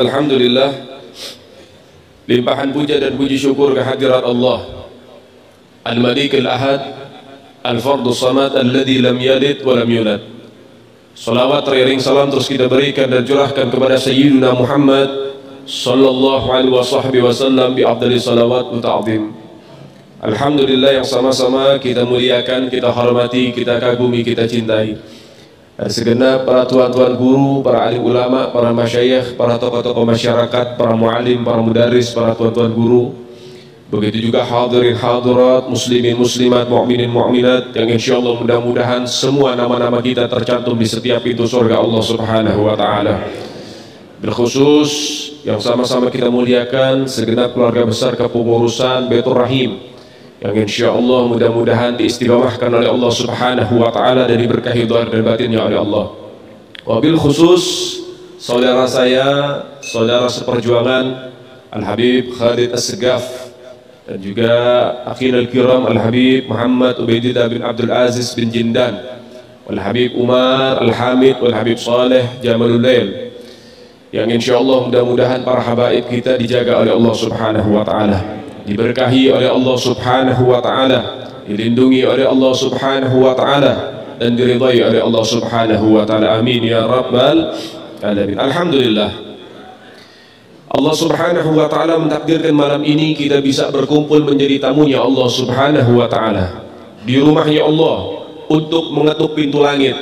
alhamdulillah, limpahan puja dan puji syukur kehadirat Allah Al-Malik Al-Ahad Al-Fardus Samad Alladhi lam yalid wa lam yulad. Salawat teriring salam terus kita berikan dan curahkan kepada Sayyidina Muhammad sallallahu alaihi wasallam bi afdali salawat wa ta'zim. Alhamdulillah, yang sama-sama kita muliakan, kita hormati, kita kagumi, kita cintai segenap para tuan-tuan guru, para alim ulama, para masyayikh, para tokoh-tokoh masyarakat, para muallim, para mudaris, para tuan-tuan guru. Begitu juga hadirin hadirat, muslimin muslimat, mu'minin mu'minat, yang insyaallah mudah-mudahan semua nama-nama kita tercantum di setiap pintu surga Allah Subhanahu wa taala. Berkhusus yang sama-sama kita muliakan segenap keluarga besar kepengurusan Baitur Rahim, yang insyaallah mudah-mudahan diistiqamahkan oleh Allah Subhanahu wa taala dan diberkahi zahir dan batinnya oleh Allah. Wabil khusus saudara saya, saudara seperjuangan Al-Habib Khalid As-Segaf, dan juga akhil al-kiram Al-Habib Muhammad Ubaidillah bin Abdul Aziz bin Jindan, Al-Habib Umar Al-Hamid, Al-Habib Saleh Jamalul Lail, yang insyaallah mudah-mudahan para habaib kita dijaga oleh Allah Subhanahu wa taala, diberkahi oleh Allah Subhanahu wa taala, dilindungi oleh Allah Subhanahu wa taala, dan diridhai oleh Allah Subhanahu wa taala. Amin ya rabbal alamin. Alhamdulillah, Allah Subhanahu wa taala mentakdirkan malam ini kita bisa berkumpul menjadi tamunya Allah Subhanahu wa taala di rumahnya Allah untuk mengetuk pintu langit,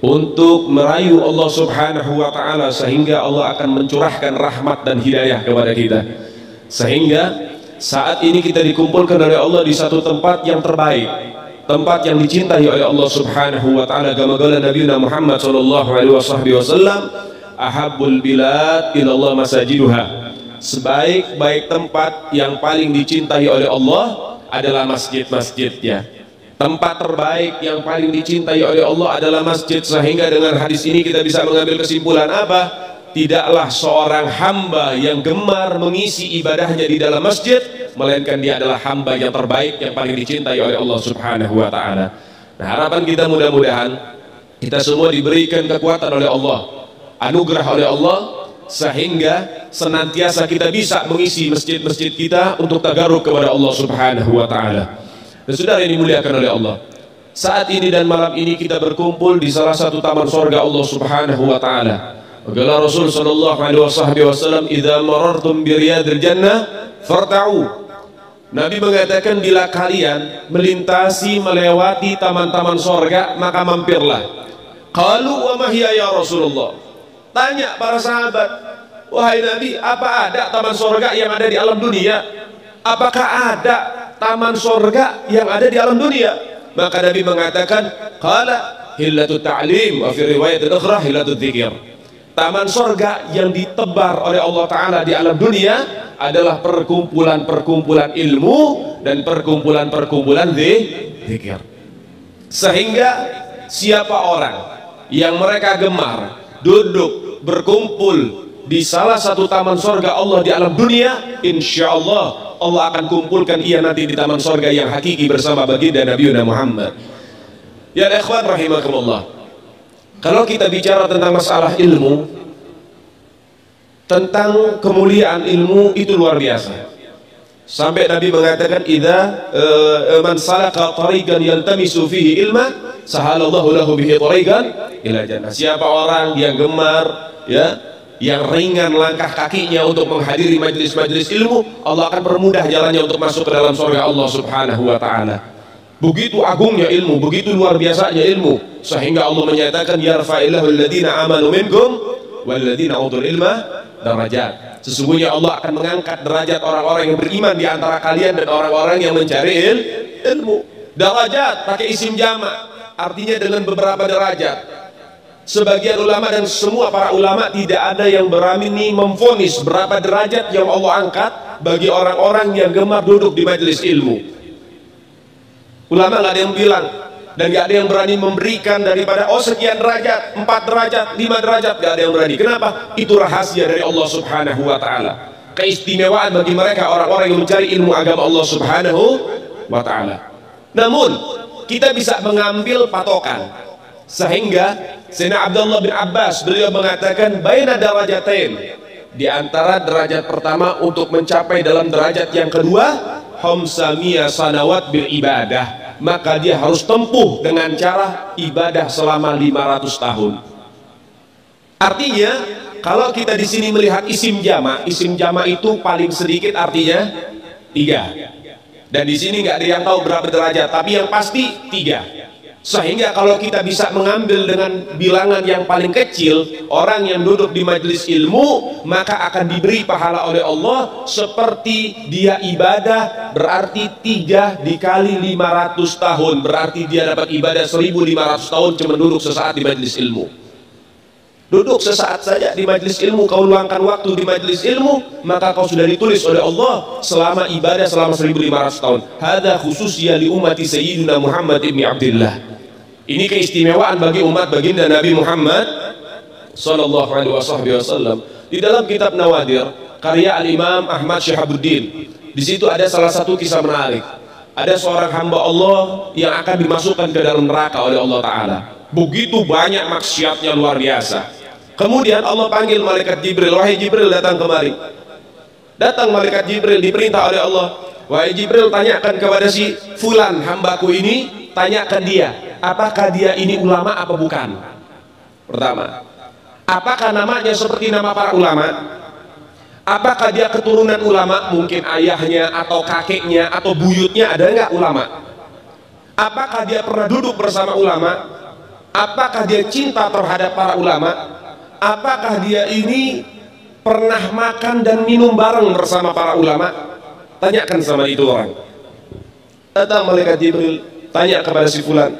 untuk merayu Allah Subhanahu wa taala, sehingga Allah akan mencurahkan rahmat dan hidayah kepada kita, sehingga saat ini kita dikumpulkan oleh Allah di satu tempat yang terbaik, tempat yang dicintai oleh Allah Subhanahu wa taala. Kama qala Nabiuna Muhammad sallallahu alaihi wasallam, ahabbul bilad ilallah masajiduha. Sebaik-baik tempat yang paling dicintai oleh Allah adalah masjid-masjidnya. Tempat terbaik yang paling dicintai oleh Allah adalah masjid. Sehingga dengan hadis ini kita bisa mengambil kesimpulan apa? Tidaklah seorang hamba yang gemar mengisi ibadahnya di dalam masjid, melainkan dia adalah hamba yang terbaik yang paling dicintai oleh Allah Subhanahu wa taala. Nah, harapan kita mudah-mudahan kita semua diberikan kekuatan oleh Allah, anugerah oleh Allah, sehingga senantiasa kita bisa mengisi masjid-masjid kita untuk tagarrub kepada Allah Subhanahu wa taala. Dan saudara yang dimuliakan oleh Allah, saat ini dan malam ini kita berkumpul di salah satu taman surga Allah Subhanahu wa taala. Qala Rasul sallallahu alaihi wasallam, "Idza marartum bi riyadil jannah farta'u." Nabi mengatakan, bila kalian melintasi, melewati taman-taman surga, maka mampirlah. Qalu wa ma hiya ya Rasulullah? Tanya para sahabat, wahai Nabi, apa ada taman surga yang ada di alam dunia? Apakah ada taman surga yang ada di alam dunia? Maka Nabi mengatakan, qala hillatut ta'lim, wa fi riwayat ukhra hillatut dzikr. Taman surga yang ditebar oleh Allah Ta'ala di alam dunia adalah perkumpulan-perkumpulan ilmu dan perkumpulan-perkumpulan zikir. Sehingga siapa orang yang mereka gemar duduk berkumpul di salah satu taman surga Allah di alam dunia, insya Allah Allah akan kumpulkan ia nanti di taman surga yang hakiki bersama baginda Nabiuna Muhammad. Ya ikhwan rahimakumullah, kalau kita bicara tentang masalah ilmu, tentang kemuliaan ilmu, itu luar biasa. Sampai Nabi mengatakan, idza man salaka tariqan yaltamisu fihi ilma, sahalallahu lahu bihi tariqan ila jannah. Siapa orang yang gemar, ya, yang ringan langkah kakinya untuk menghadiri majelis-majelis ilmu, Allah akan permudah jalannya untuk masuk ke dalam surga Allah Subhanahu wa taala. Begitu agungnya ilmu, begitu luar biasanya ilmu, sehingga Allah menyatakan, yarfa'illahu alladhina amanu minkum walladhina utul ilma darajat. Sesungguhnya Allah akan mengangkat derajat orang-orang yang beriman di antara kalian dan orang-orang yang mencari ilmu. Darajat pakai isim jamak, artinya dengan beberapa derajat. Sebagian ulama dan semua para ulama tidak ada yang berani memvonis berapa derajat yang Allah angkat bagi orang-orang yang gemar duduk di majelis ilmu. Ulama nggak ada yang bilang, dan nggak ada yang berani memberikan daripada sekian derajat, 4 derajat, 5 derajat, nggak ada yang berani. Kenapa? Itu rahasia dari Allah Subhanahu wa taala. Keistimewaan bagi mereka orang-orang yang mencari ilmu agama Allah Subhanahu wa taala. Namun kita bisa mengambil patokan, sehingga Sayyidina Abdullah bin Abbas beliau mengatakan, baina darajatain, Di antara derajat pertama untuk mencapai dalam derajat yang kedua, khamsamiyah sanawat bil ibadah, maka dia harus tempuh dengan cara ibadah selama 500 tahun. Artinya kalau kita di sini melihat isim jama itu paling sedikit artinya 3. Dan di sini nggak ada yang tahu berapa derajat, tapi yang pasti 3. Sehingga kalau kita bisa mengambil dengan bilangan yang paling kecil, orang yang duduk di majelis ilmu, maka akan diberi pahala oleh Allah seperti dia ibadah, berarti 3 dikali 500 tahun, berarti dia dapat ibadah 1500 tahun cuma duduk sesaat di majelis ilmu. Duduk sesaat saja di majelis ilmu, kau luangkan waktu di majelis ilmu, maka kau sudah ditulis oleh Allah selama ibadah selama 1500 tahun. Hadza khususiyah li ummati sayyidina Muhammad ibn Abdullah. Ini keistimewaan bagi umat baginda Nabi Muhammad sallallahu alaihi wasallam. Di dalam kitab Nawadir karya Al-Imam Ahmad Syihabuddin, di situ ada salah satu kisah menarik. Ada seorang hamba Allah yang akan dimasukkan ke dalam neraka oleh Allah Ta'ala. Begitu banyak maksiatnya, luar biasa. Kemudian Allah panggil malaikat Jibril, wahai Jibril datang kemari. Datang malaikat Jibril diperintah oleh Allah, wahai Jibril tanyakan kepada si fulan hambaku ini, tanyakan dia, apakah dia ini ulama apa bukan? Pertama, apakah namanya seperti nama para ulama? Apakah dia keturunan ulama? Mungkin ayahnya atau kakeknya atau buyutnya ada nggak ulama? Apakah dia pernah duduk bersama ulama? Apakah dia cinta terhadap para ulama? Apakah dia ini pernah makan dan minum bareng bersama para ulama? Tanyakan sama itu orang. Datang malaikat Jibril, tanya kepada si fulan,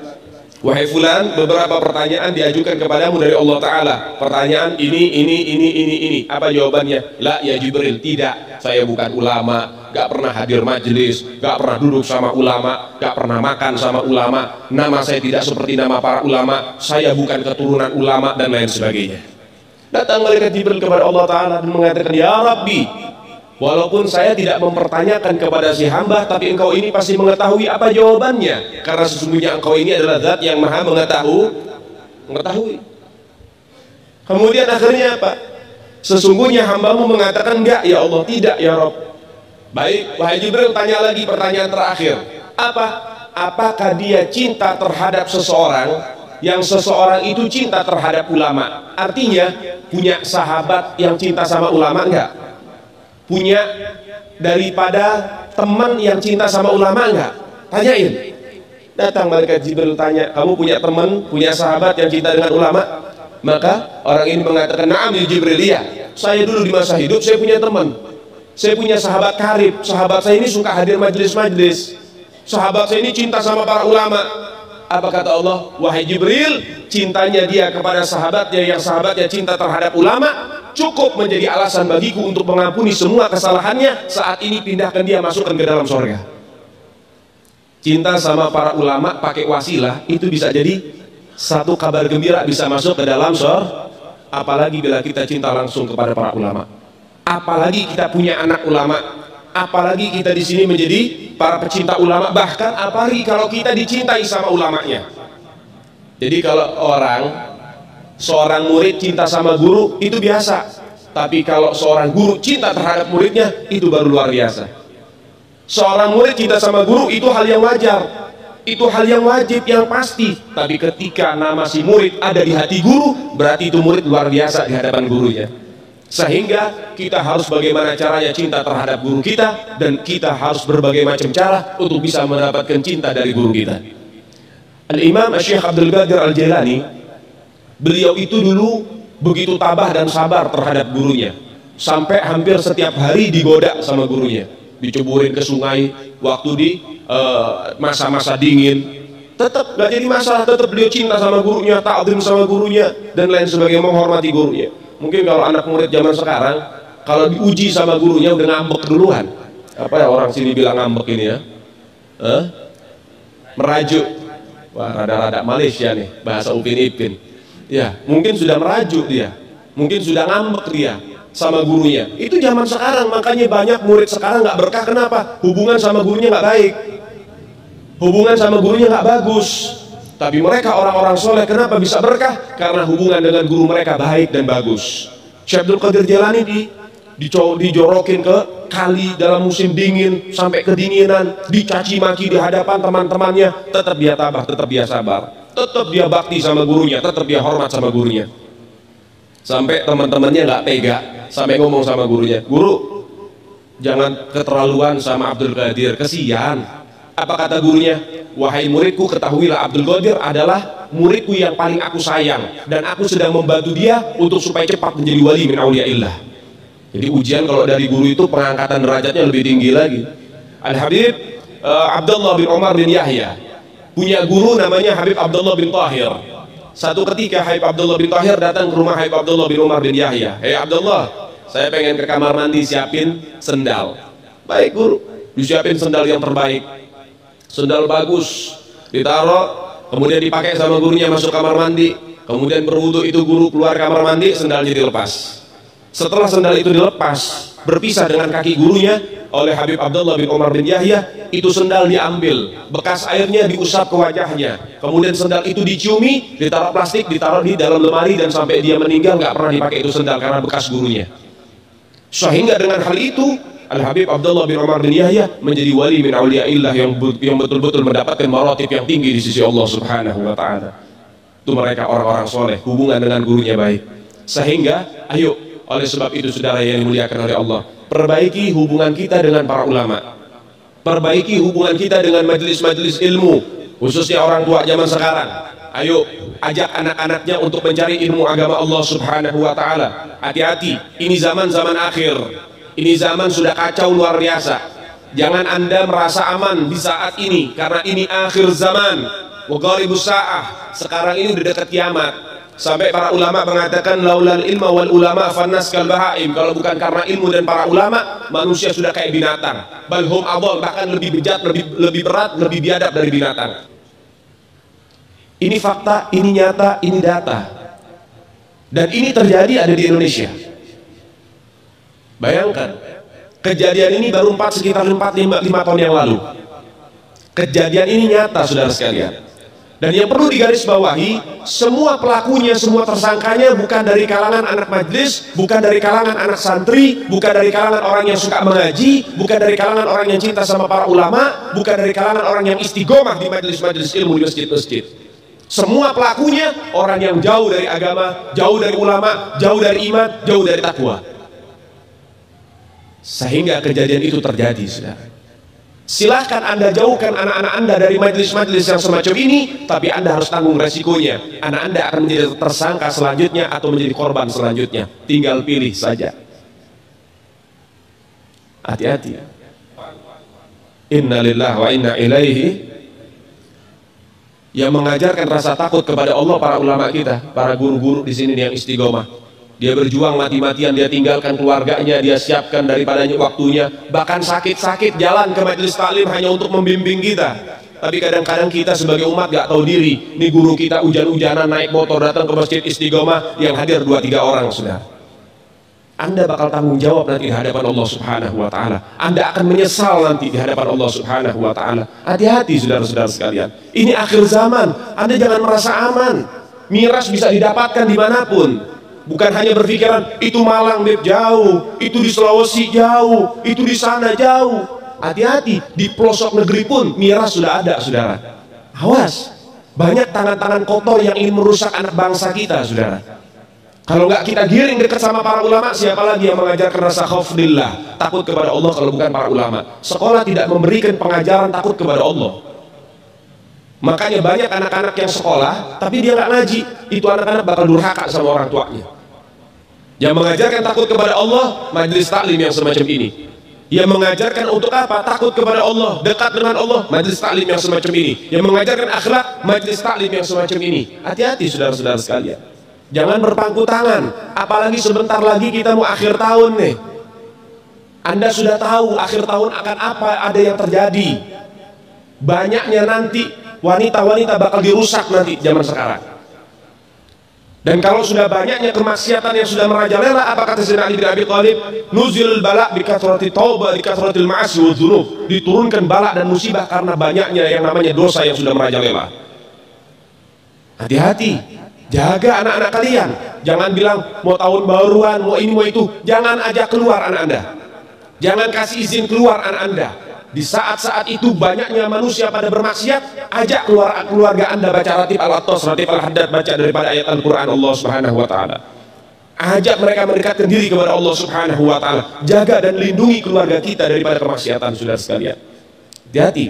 wahai fulan, beberapa pertanyaan diajukan kepadamu dari Allah Ta'ala. Pertanyaan ini. Apa jawabannya? La ya Jibril, tidak, saya bukan ulama, gak pernah hadir majelis, gak pernah duduk sama ulama, gak pernah makan sama ulama, nama saya tidak seperti nama para ulama, saya bukan keturunan ulama, dan lain sebagainya. Datang malaikat Jibril kepada Allah Ta'ala dan mengatakan, ya Rabbi, walaupun saya tidak mempertanyakan kepada si hamba, tapi engkau ini pasti mengetahui apa jawabannya, karena sesungguhnya engkau ini adalah zat yang maha mengetahui. Kemudian akhirnya apa? Sesungguhnya hambamu mengatakan enggak ya Allah, tidak ya Rabb. Baik, wahai Jibril, tanya lagi pertanyaan terakhir. Apakah dia cinta terhadap seseorang yang seseorang itu cinta terhadap ulama? Artinya punya sahabat yang cinta sama ulama enggak? Punya daripada teman yang cinta sama ulama enggak? Tanyain. Datang malaikat Jibril tanya, kamu punya teman, punya sahabat yang cinta dengan ulama? Maka orang ini mengatakan, na'am ya Jibril, iya, saya dulu di masa hidup saya punya teman, saya punya sahabat karib, sahabat saya ini suka hadir majelis-majelis, sahabat saya ini cinta sama para ulama. Apa kata Allah? Wahai Jibril, cintanya dia kepada sahabatnya yang sahabatnya cinta terhadap ulama cukup menjadi alasan bagiku untuk mengampuni semua kesalahannya. Saat ini pindahkan dia, masukkan ke dalam surga. Cinta sama para ulama pakai wasilah itu bisa jadi satu kabar gembira, bisa masuk ke dalam surga. Apalagi bila kita cinta langsung kepada para ulama, apalagi kita punya anak ulama, apalagi kita di sini menjadi para pecinta ulama, bahkan apalagi kalau kita dicintai sama ulamanya. Jadi kalau seorang murid cinta sama guru itu biasa, tapi kalau seorang guru cinta terhadap muridnya itu baru luar biasa. Seorang murid cinta sama guru itu hal yang wajar, itu hal yang wajib, yang pasti. Tapi ketika nama si murid ada di hati guru, berarti itu murid luar biasa di hadapan gurunya. Sehingga kita harus bagaimana caranya cinta terhadap guru kita, dan kita harus berbagai macam cara untuk bisa mendapatkan cinta dari guru kita. Al-Imam Syekh Abdul Qadir Al-Jailani, beliau itu dulu begitu tabah dan sabar terhadap gurunya, sampai hampir setiap hari digoda sama gurunya, diceburin ke sungai waktu di masa-masa dingin. Tetap gak jadi masalah, tetap beliau cinta sama gurunya, ta'zim sama gurunya, dan lain sebagainya, menghormati gurunya. Mungkin kalau anak murid zaman sekarang, kalau diuji sama gurunya udah ngambek duluan. Apa ya orang sini bilang ngambek ini ya? Merajuk. Wah, rada-rada Malaysia nih, bahasa Upin Ipin. Ya, mungkin sudah merajuk dia, mungkin sudah ngambek dia sama gurunya. Itu zaman sekarang, makanya banyak murid sekarang nggak berkah. Kenapa? Hubungan sama gurunya nggak baik, hubungan sama gurunya nggak bagus. Tapi mereka orang-orang soleh, kenapa bisa berkah? Karena hubungan dengan guru mereka baik dan bagus. Syekh Abdul Qadir Jailani dijorokin ke kali dalam musim dingin sampai kedinginan, dicaci maki di hadapan teman-temannya, tetap dia tabah, tetap dia sabar, tetap dia bakti sama gurunya, tetap dia hormat sama gurunya. Sampai teman-temannya nggak tega, sampai ngomong sama gurunya, "Guru, jangan keterlaluan sama Abdul Qadir, kesian." Apa kata gurunya? "Wahai muridku, ketahuilah Abdul Qadir adalah muridku yang paling aku sayang, dan aku sedang membantu dia untuk supaya cepat menjadi wali min auliyaillah." Jadi ujian kalau dari guru itu pengangkatan derajatnya lebih tinggi lagi. Al-Habib Abdullah bin Umar bin Yahya punya guru namanya Habib Abdullah bin Tahir. Satu ketika Habib Abdullah bin Tahir datang ke rumah Habib Abdullah bin Umar bin Yahya. "Hei Abdullah, saya pengen ke kamar mandi, siapin sendal." "Baik guru." Disiapin sendal yang terbaik, sendal bagus, ditaruh, kemudian dipakai sama gurunya, masuk kamar mandi, kemudian berwudu. Itu guru keluar kamar mandi, sendalnya dilepas. Setelah sendal itu dilepas, berpisah dengan kaki gurunya oleh Habib Abdullah bin Umar bin Yahya, itu sendal diambil, bekas airnya diusap ke wajahnya, kemudian sendal itu diciumi, ditaruh plastik, ditaruh di dalam lemari, dan sampai dia meninggal nggak pernah dipakai itu sendal karena bekas gurunya. Sehingga dengan hal itu Al-Habib Abdullah bin Umar bin Yahya menjadi wali min auliyaillah yang betul-betul mendapatkan maratib yang tinggi di sisi Allah Subhanahu wa taala. Itu mereka orang-orang soleh, hubungan dengan gurunya baik. Sehingga ayo, oleh sebab itu saudara yang dimuliakan oleh Allah, perbaiki hubungan kita dengan para ulama, perbaiki hubungan kita dengan majelis-majelis ilmu, khususnya orang tua zaman sekarang. Ayo ajak anak-anaknya untuk mencari ilmu agama Allah Subhanahu wa taala. Hati-hati, ini zaman akhir. Ini zaman sudah kacau luar biasa. Jangan Anda merasa aman di saat ini, karena ini akhir zaman. Wa qaribus saah. Sekarang ini udah dekat kiamat. Sampai para ulama mengatakan laulal ilma wal ulama fannas kal bahaim. Kalau bukan karena ilmu dan para ulama, manusia sudah kayak binatang. Bal hum adall, bahkan lebih bejat, lebih berat, lebih biadab dari binatang. Ini fakta, ini nyata, ini data. Dan ini terjadi ada di Indonesia. Bayangkan, kejadian ini baru sekitar 4-5 tahun yang lalu. Kejadian ini nyata, saudara sekalian. Dan yang perlu digarisbawahi, semua pelakunya, semua tersangkanya bukan dari kalangan anak majelis, bukan dari kalangan anak santri, bukan dari kalangan orang yang suka mengaji, bukan dari kalangan orang yang cinta sama para ulama, bukan dari kalangan orang yang istiqomah di majelis-majelis ilmu di masjid-masjid. Semua pelakunya orang yang jauh dari agama, jauh dari ulama, jauh dari iman, jauh dari takwa. Sehingga kejadian itu terjadi, saudara. Silahkan Anda jauhkan anak-anak Anda dari majelis-majelis yang semacam ini, tapi Anda harus tanggung resikonya. Anak Anda akan menjadi tersangka selanjutnya atau menjadi korban selanjutnya. Tinggal pilih saja. Hati-hati. Inna lillahi wa inna ilaihi. Yang mengajarkan rasa takut kepada Allah para ulama kita, para guru-guru di sini yang istiqomah. Dia berjuang mati-matian, dia tinggalkan keluarganya, dia siapkan daripadanya waktunya, bahkan sakit-sakit jalan ke majelis taklim hanya untuk membimbing kita. Tapi kadang-kadang kita sebagai umat gak tahu diri. Ini guru kita hujan-hujanan naik motor datang ke masjid istiqomah, yang hadir 2-3 orang, saudara. Anda bakal tanggung jawab nanti di hadapan Allah Subhanahu wa taala. Anda akan menyesal nanti di hadapan Allah Subhanahu wa taala. Hati-hati saudara-saudara sekalian. Ini akhir zaman. Anda jangan merasa aman. Miras bisa didapatkan dimanapun. Bukan hanya berpikiran itu Malang Beb jauh, itu di Sulawesi jauh, itu di sana jauh. Hati-hati, di pelosok negeri pun miras sudah ada, saudara. Awas, banyak tangan-tangan kotor yang ingin merusak anak bangsa kita, saudara. Kalau nggak kita giring dekat sama para ulama, siapa lagi yang mengajarkan rasa khaufillah, takut kepada Allah kalau bukan para ulama? Sekolah tidak memberikan pengajaran takut kepada Allah. Makanya banyak anak-anak yang sekolah tapi dia nggak ngaji, itu anak-anak bakal durhaka sama orang tuanya. Yang mengajarkan takut kepada Allah, majelis taklim yang semacam ini. Yang mengajarkan untuk apa? Takut kepada Allah, dekat dengan Allah, majelis taklim yang semacam ini. Yang mengajarkan akhlak, majelis taklim yang semacam ini. Hati-hati saudara-saudara sekalian. Jangan berpangku tangan, apalagi sebentar lagi kita mau akhir tahun nih. Anda sudah tahu akhir tahun akan apa, ada yang terjadi. Banyaknya nanti wanita-wanita bakal dirusak nanti zaman sekarang. Dan kalau sudah banyaknya kemaksiatan yang sudah merajalela, apa kata Sayyidina Ali bin Abi Thalib? Nuzil bala bi kathrati taubah bi kathratil ma'asi wa dzunub. Diturunkan bala dan musibah karena banyaknya yang namanya dosa yang sudah merajalela. Hati-hati. Jaga anak-anak kalian. Jangan bilang mau tahun baruan, mau ini, mau itu. Jangan ajak keluar anak Anda. Jangan kasih izin keluar anak Anda. Di saat-saat itu banyaknya manusia pada bermaksiat, ajak keluar keluarga Anda baca ratib al-Attas, ratib al-Haddad, baca daripada ayat Al-Quran Allah Subhanahu wa Ta'ala. Ajak mereka mendekatkan diri kepada Allah Subhanahu wa Ta'ala. Jaga dan lindungi keluarga kita daripada kemaksiatan, saudara sekalian. Hati-hati.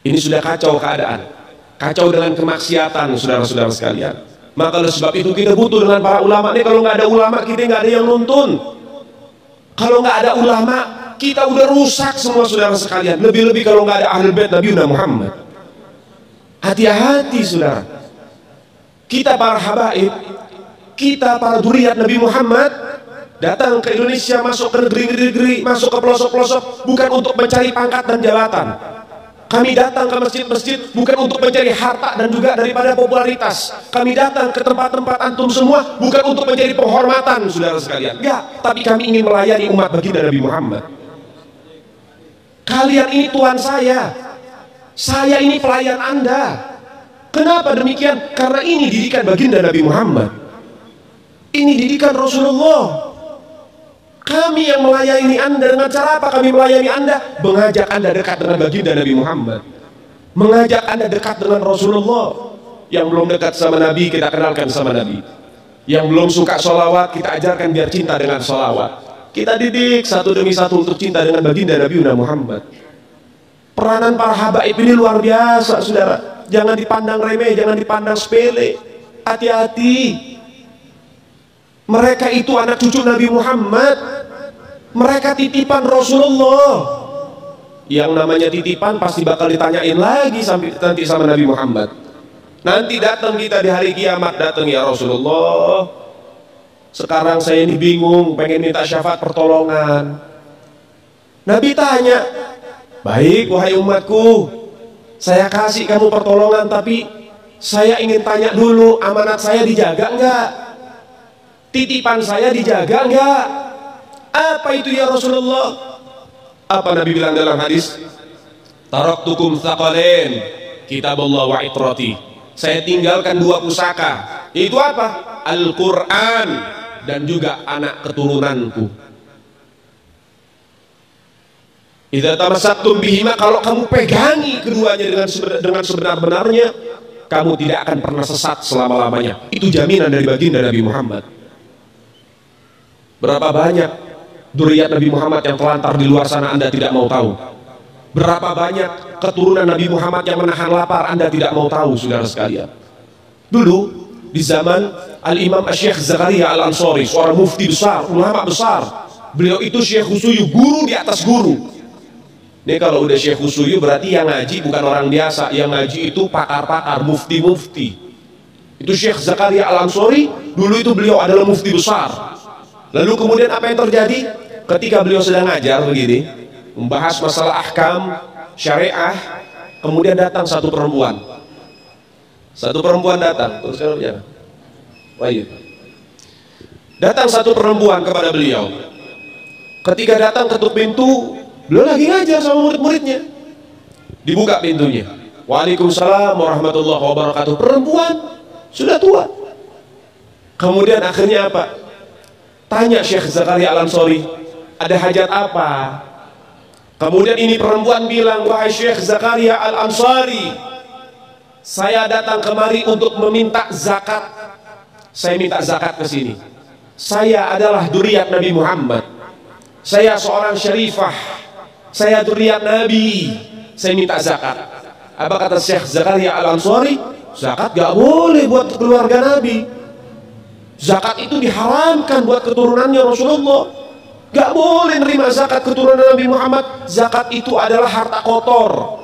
Ini sudah kacau keadaan. Kacau dengan kemaksiatan, saudara-saudara sekalian. Maka oleh sebab itu kita butuh dengan para ulama. Nih, kalau nggak ada ulama, kita nggak ada yang nuntun. Kalau nggak ada ulama, kita udah rusak semua, saudara sekalian. Lebih-lebih kalau nggak ada Ahlul Bait Nabi Muhammad. Hati-hati, saudara. Kita para habaib, kita para dzurriyyat Nabi Muhammad, datang ke Indonesia, masuk ke negeri-negeri, masuk ke pelosok-pelosok, bukan untuk mencari pangkat dan jabatan. Kami datang ke masjid-masjid bukan untuk mencari harta dan juga daripada popularitas. Kami datang ke tempat-tempat antum semua bukan untuk mencari penghormatan, saudara sekalian. Enggak, tapi kami ingin melayani umat baginda Nabi Muhammad. Kalian ini Tuhan saya ini pelayan Anda. Kenapa demikian? Karena ini didikan baginda Nabi Muhammad. Ini didikan Rasulullah. Kami yang melayani Anda. Dengan cara apa kami melayani Anda? Mengajak Anda dekat dengan baginda Nabi Muhammad, mengajak Anda dekat dengan Rasulullah. Yang belum dekat sama Nabi, kita kenalkan sama Nabi. Yang belum suka sholawat, kita ajarkan biar cinta dengan sholawat. Kita didik satu demi satu untuk cinta dengan baginda Nabi Muhammad. Peranan para habaib ini luar biasa, saudara. Jangan dipandang remeh, jangan dipandang sepele. Hati-hati. Mereka itu anak cucu Nabi Muhammad. Mereka titipan Rasulullah. Yang namanya titipan pasti bakal ditanyain lagi sampai nanti sama Nabi Muhammad. Nanti datang kita di hari kiamat, datang ya Rasulullah, sekarang saya ini bingung, pengen minta syafaat pertolongan. Nabi tanya, baik wahai umatku, saya kasih kamu pertolongan, tapi saya ingin tanya dulu, amanat saya dijaga enggak? Titipan saya dijaga enggak? Apa itu ya Rasulullah? Apa Nabi bilang dalam hadis? Taraktukum tsaqalain, kitabullah wa itrati. Saya tinggalkan dua pusaka. Itu apa? Al-Quran dan juga anak keturunanku. Idza tamassaktum bihima, kalau kamu pegangi keduanya dengan sebenar-benarnya, kamu tidak akan pernah sesat selama-lamanya. Itu jaminan dari baginda Nabi Muhammad. Berapa banyak dzurriyyat Nabi Muhammad yang telantar di luar sana Anda tidak mau tahu. Berapa banyak keturunan Nabi Muhammad yang menahan lapar Anda tidak mau tahu, saudara sekalian. Dulu di zaman Al-Imam Syekh Zakaria Al-Ansari, seorang mufti besar, ulama besar. Beliau itu Syekh Khusuyu, guru di atas guru. Ini kalau udah Syekh Khusuyu berarti yang ngaji bukan orang biasa. Yang ngaji itu pakar-pakar, mufti-mufti. Itu Syekh Zakaria Al-Ansari, dulu itu beliau adalah mufti besar. Lalu kemudian apa yang terjadi? Ketika beliau sedang ngajar begini, membahas masalah ahkam syariah, kemudian datang satu perempuan. Satu perempuan datang, terus kalau bicara, baik. Datang satu perempuan kepada beliau. Ketika datang ketuk pintu, beliau lagi ngajar sama murid-muridnya. Dibuka pintunya. Waalaikumsalam warahmatullahi wabarakatuh. Perempuan sudah tua. Kemudian akhirnya apa? Tanya Syekh Zakaria Al-Ansari, ada hajat apa? Kemudian ini perempuan bilang, wahai Syekh Zakaria Al-Ansari, saya datang kemari untuk meminta zakat. Saya minta zakat ke sini. Saya adalah dzurriyyat Nabi Muhammad. Saya seorang syarifah. Saya dzurriyyat Nabi. Saya minta zakat. Apa kata Syekh Zakaria Al-Ansari? Zakat gak boleh buat keluarga Nabi. Zakat itu diharamkan buat keturunannya Rasulullah. Gak boleh nerima zakat keturunan Nabi Muhammad. Zakat itu adalah harta kotor.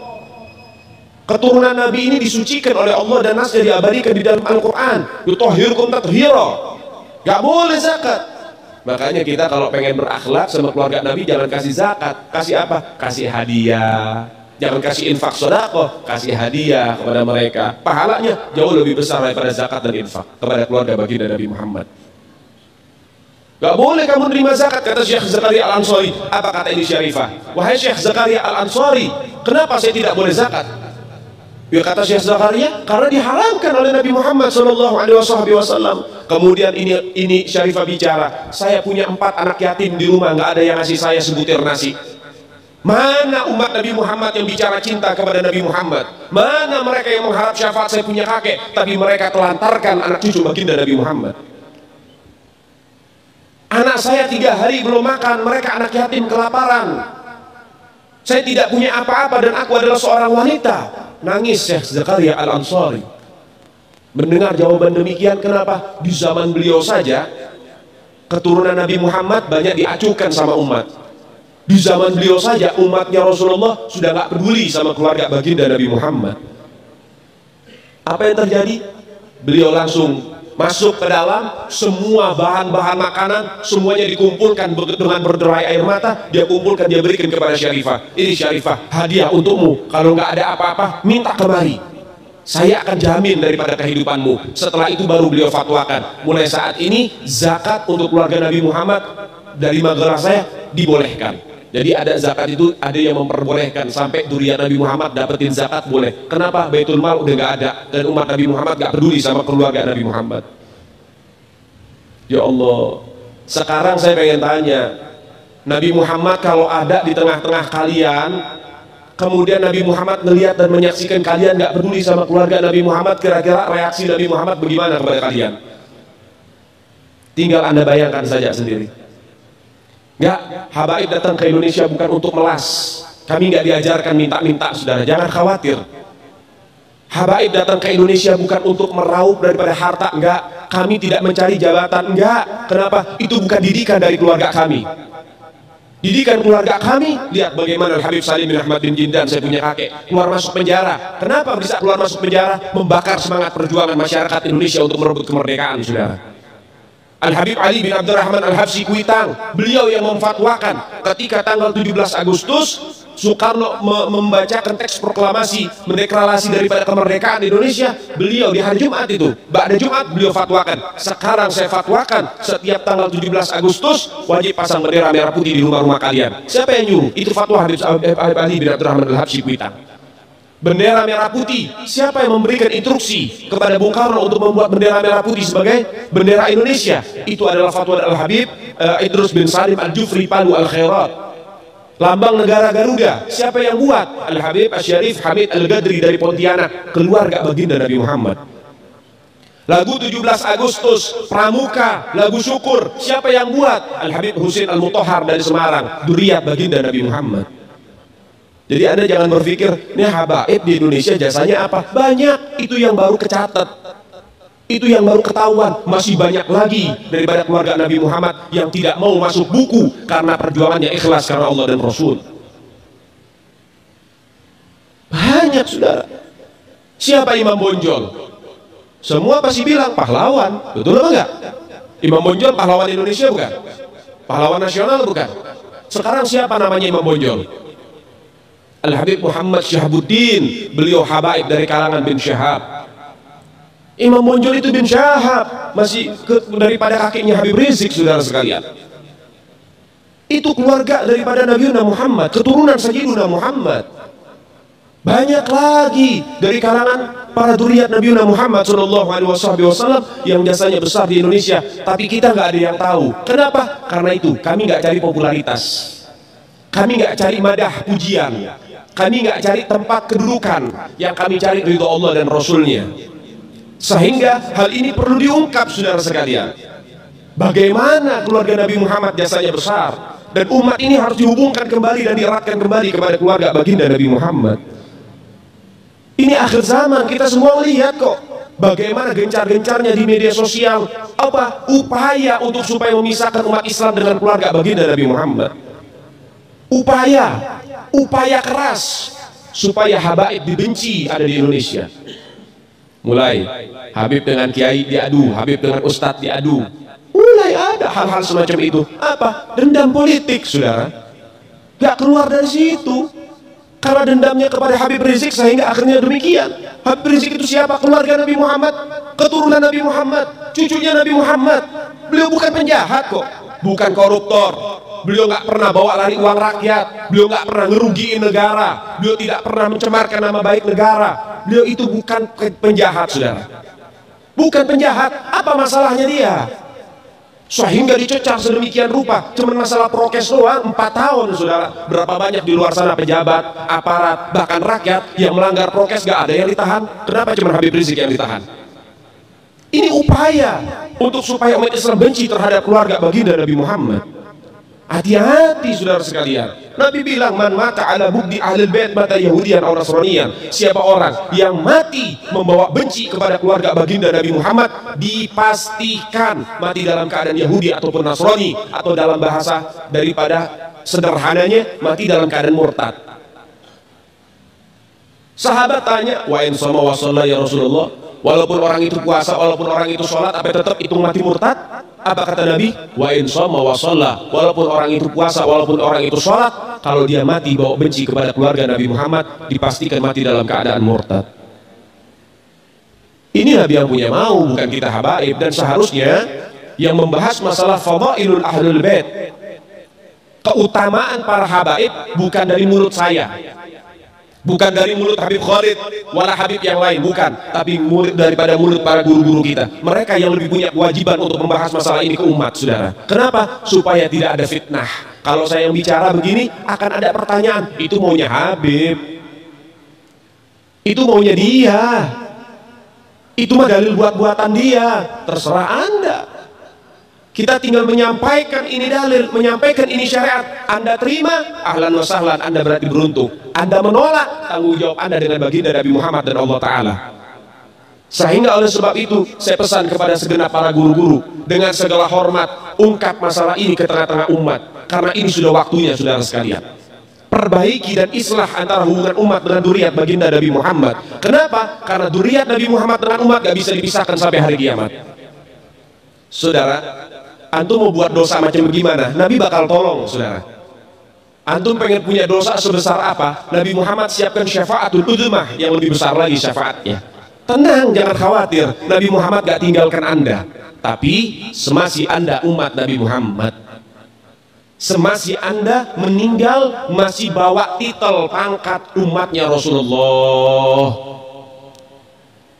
Keturunan Nabi ini disucikan oleh Allah dan nasnya diabadikan di dalam Al-Quran. Yutahhirkum tathhira. Gak boleh zakat. Makanya kita kalau pengen berakhlak sama keluarga Nabi, jangan kasih zakat. Kasih apa? Kasih hadiah. Jangan kasih infak sedekah, kasih hadiah kepada mereka. Pahalanya jauh lebih besar daripada zakat dan infak kepada keluarga baginda Nabi Muhammad. Gak boleh kamu terima zakat, kata Syekh Zakaria Al-Ansari. Apa kata ini syarifah? Wahai Syekh Zakaria Al-Ansari, kenapa saya tidak boleh zakat? Ya kata Syekh Zakaria, karena diharamkan oleh Nabi Muhammad SAW. Kemudian ini Syarifah bicara, saya punya 4 anak yatim di rumah, nggak ada yang ngasih saya sebutir nasi. Mana umat Nabi Muhammad yang bicara cinta kepada Nabi Muhammad? Mana mereka yang mengharap syafaat? Saya punya kakek, tapi mereka telantarkan anak cucu baginda Nabi Muhammad. Anak saya 3 hari belum makan, mereka anak yatim kelaparan. Saya tidak punya apa-apa dan aku adalah seorang wanita. Nangis Syekh Zakaria Al-Ansari. Mendengar jawaban demikian, kenapa? Di zaman beliau saja keturunan Nabi Muhammad banyak diacuhkan sama umat. Di zaman beliau saja umatnya Rasulullah sudah gak peduli sama keluarga baginda Nabi Muhammad. Apa yang terjadi? Beliau langsung masuk ke dalam, semua bahan-bahan makanan semuanya dikumpulkan dengan berderai air mata, dia kumpulkan, dia berikan kepada Syarifah. Ini Syarifah, hadiah untukmu, kalau nggak ada apa-apa minta kemari, saya akan jamin daripada kehidupanmu. Setelah itu baru beliau fatwakan, mulai saat ini zakat untuk keluarga Nabi Muhammad dari madrasah saya dibolehkan. Jadi ada zakat itu, ada yang memperbolehkan sampai durian Nabi Muhammad dapetin zakat boleh. Kenapa? Baitul Mal udah nggak ada dan umat Nabi Muhammad nggak peduli sama keluarga Nabi Muhammad. Ya Allah, sekarang saya pengen tanya, Nabi Muhammad kalau ada di tengah-tengah kalian, kemudian Nabi Muhammad melihat dan menyaksikan kalian nggak peduli sama keluarga Nabi Muhammad, kira-kira reaksi Nabi Muhammad bagaimana kepada kalian? Tinggal Anda bayangkan saja sendiri. Enggak, habaib datang ke Indonesia bukan untuk melas. Kami nggak diajarkan minta-minta, saudara, jangan khawatir. Habaib datang ke Indonesia bukan untuk meraup daripada harta, enggak. Kami tidak mencari jabatan, enggak. Kenapa? Itu bukan didikan dari keluarga kami. Didikan keluarga kami, lihat bagaimana Habib Salim bin Ahmad bin Jindan, saya punya kakek, keluar masuk penjara. Kenapa bisa keluar masuk penjara? Membakar semangat perjuangan masyarakat Indonesia untuk merebut kemerdekaan, saudara. Al-Habib Ali bin Abdurrahman Al-Habsyi Kuitang, beliau yang memfatwakan ketika tanggal 17 Agustus Soekarno membacakan teks proklamasi mendeklarasi daripada kemerdekaan Indonesia. Beliau di hari Jumat itu, ba'da Jumat beliau fatwakan, sekarang saya fatwakan setiap tanggal 17 Agustus wajib pasang bendera merah putih di rumah-rumah kalian. Siapa yang nyuruh? Itu fatwa Habib Ali bin Abdurrahman Al-Habsyi Kuitang. Bendera merah putih, siapa yang memberikan instruksi kepada Bung Karno untuk membuat bendera merah putih sebagai bendera Indonesia? Itu adalah fatwa Al-Habib Idrus bin Salim Al-Jufri Palu Al-Khairat. Lambang negara Garuda, siapa yang buat? Al-Habib Asy-Syarif Hamid Al-Gadri dari Pontianak, keluarga baginda Nabi Muhammad. Lagu 17 Agustus Pramuka, lagu syukur, siapa yang buat? Al-Habib Husin Al-Mutahhar dari Semarang, dzurriyyah baginda Nabi Muhammad. Jadi Anda jangan berpikir, ini habaib di Indonesia jasanya apa? Banyak, itu yang baru kecatat. Itu yang baru ketahuan. Masih banyak lagi daripada keluarga Nabi Muhammad yang tidak mau masuk buku karena perjuangannya ikhlas karena Allah dan Rasul. Banyak, saudara. Siapa Imam Bonjol? Semua pasti bilang pahlawan. Betul apa enggak? Imam Bonjol pahlawan Indonesia bukan? Pahlawan nasional bukan? Sekarang siapa namanya Imam Bonjol? Al-Habib Muhammad Syahabuddin, beliau habaib dari kalangan bin Syahab. Imam Bonjol itu bin Syahab, masih daripada kakeknya Habib Rizik, saudara sekalian. Itu keluarga daripada Nabi Muhammad, keturunan Sayyidina Muhammad. Banyak lagi dari kalangan para dzurriyyat Nabi Muhammad SAW yang jasanya besar di Indonesia, tapi kita nggak ada yang tahu. Kenapa? Karena itu kami nggak cari popularitas, kami nggak cari madah pujian, kami nggak cari tempat kedudukan, yang kami cari ridho Allah dan Rasulnya. Sehingga hal ini perlu diungkap, saudara sekalian. Bagaimana keluarga Nabi Muhammad jasanya besar, dan umat ini harus dihubungkan kembali dan dieratkan kembali kepada keluarga baginda Nabi Muhammad. Ini akhir zaman, kita semua melihat kok bagaimana gencar-gencarnya di media sosial apa upaya untuk supaya memisahkan umat Islam dengan keluarga baginda Nabi Muhammad. Upaya keras supaya habaib dibenci ada di Indonesia. Mulai Habib dengan kiai diadu, Habib dengan ustadz diadu. Mulai ada hal-hal semacam itu. Apa? Dendam politik, saudara. Gak keluar dari situ. Karena dendamnya kepada Habib Rizik sehingga akhirnya demikian. Habib Rizik itu siapa? Keluarga Nabi Muhammad, keturunan Nabi Muhammad, cucunya Nabi Muhammad. Beliau bukan penjahat kok, bukan koruptor. Beliau nggak pernah bawa lari uang rakyat. Beliau nggak pernah ngerugiin negara. Beliau tidak pernah mencemarkan nama baik negara. beliau itu bukan penjahat, saudara. Bukan penjahat. Apa masalahnya dia? Sehingga dicecar sedemikian rupa. Cuma masalah prokes doang, 4 tahun, saudara. Berapa banyak di luar sana pejabat, aparat, bahkan rakyat yang melanggar prokes, gak ada yang ditahan. Kenapa cuma Habib Rizik yang ditahan? Ini upaya untuk supaya umat Islam benci terhadap keluarga baginda Nabi Muhammad. Hati-hati, saudara sekalian. Nabi bilang, man mata ala bugdi ahlul bait mata yahudiyan aw nasraniyan. Siapa orang yang mati membawa benci kepada keluarga baginda Nabi Muhammad, dipastikan mati dalam keadaan Yahudi ataupun Nasrani, atau dalam bahasa daripada sederhananya, mati dalam keadaan murtad. Sahabat tanya, wa in sama wa shalla ya Rasulullah, walaupun orang itu puasa, walaupun orang itu sholat, apa tetap itu mati murtad? Apa kata Nabi? Wa in shoma wa shalla, walaupun orang itu puasa, walaupun orang itu sholat, kalau dia mati bawa benci kepada keluarga Nabi Muhammad, dipastikan mati dalam keadaan murtad. Ini Nabi yang punya mau, bukan kita habaib. Dan seharusnya yang membahas masalah fadailul ahlul bait, keutamaan para habaib, bukan dari mulut saya, bukan dari mulut Habib Khalid wala Habib yang lain, bukan, tapi murid daripada mulut para guru-guru kita. Mereka yang lebih punya kewajiban untuk membahas masalah ini ke umat, saudara. Kenapa? Supaya tidak ada fitnah. Kalau saya yang bicara begini, akan ada pertanyaan, itu maunya Habib, itu maunya dia, itu mah dalil buat-buatan dia. Terserah Anda. Kita tinggal menyampaikan ini dalil, menyampaikan ini syariat. Anda terima, ahlan wa sahlan, Anda berarti beruntung. Anda menolak, tanggung jawab Anda dengan baginda Nabi Muhammad dan Allah Ta'ala. Sehingga oleh sebab itu, saya pesan kepada segenap para guru-guru, dengan segala hormat, ungkap masalah ini ke tengah-tengah umat. Karena ini sudah waktunya, saudara sekalian. Perbaiki dan islah antara hubungan umat dengan duriat baginda Nabi Muhammad. Kenapa? Karena duriat Nabi Muhammad dengan umat gak bisa dipisahkan sampai hari kiamat. Saudara, antum mau buat dosa macam bagaimana, Nabi bakal tolong, saudara. Antum pengen punya dosa sebesar apa, Nabi Muhammad siapkan syafaatul uzmah, yang lebih besar lagi syafaatnya. Tenang, jangan khawatir, Nabi Muhammad gak tinggalkan Anda. Tapi semasi Anda umat Nabi Muhammad, semasi Anda meninggal, masih bawa titel pangkat umatnya Rasulullah.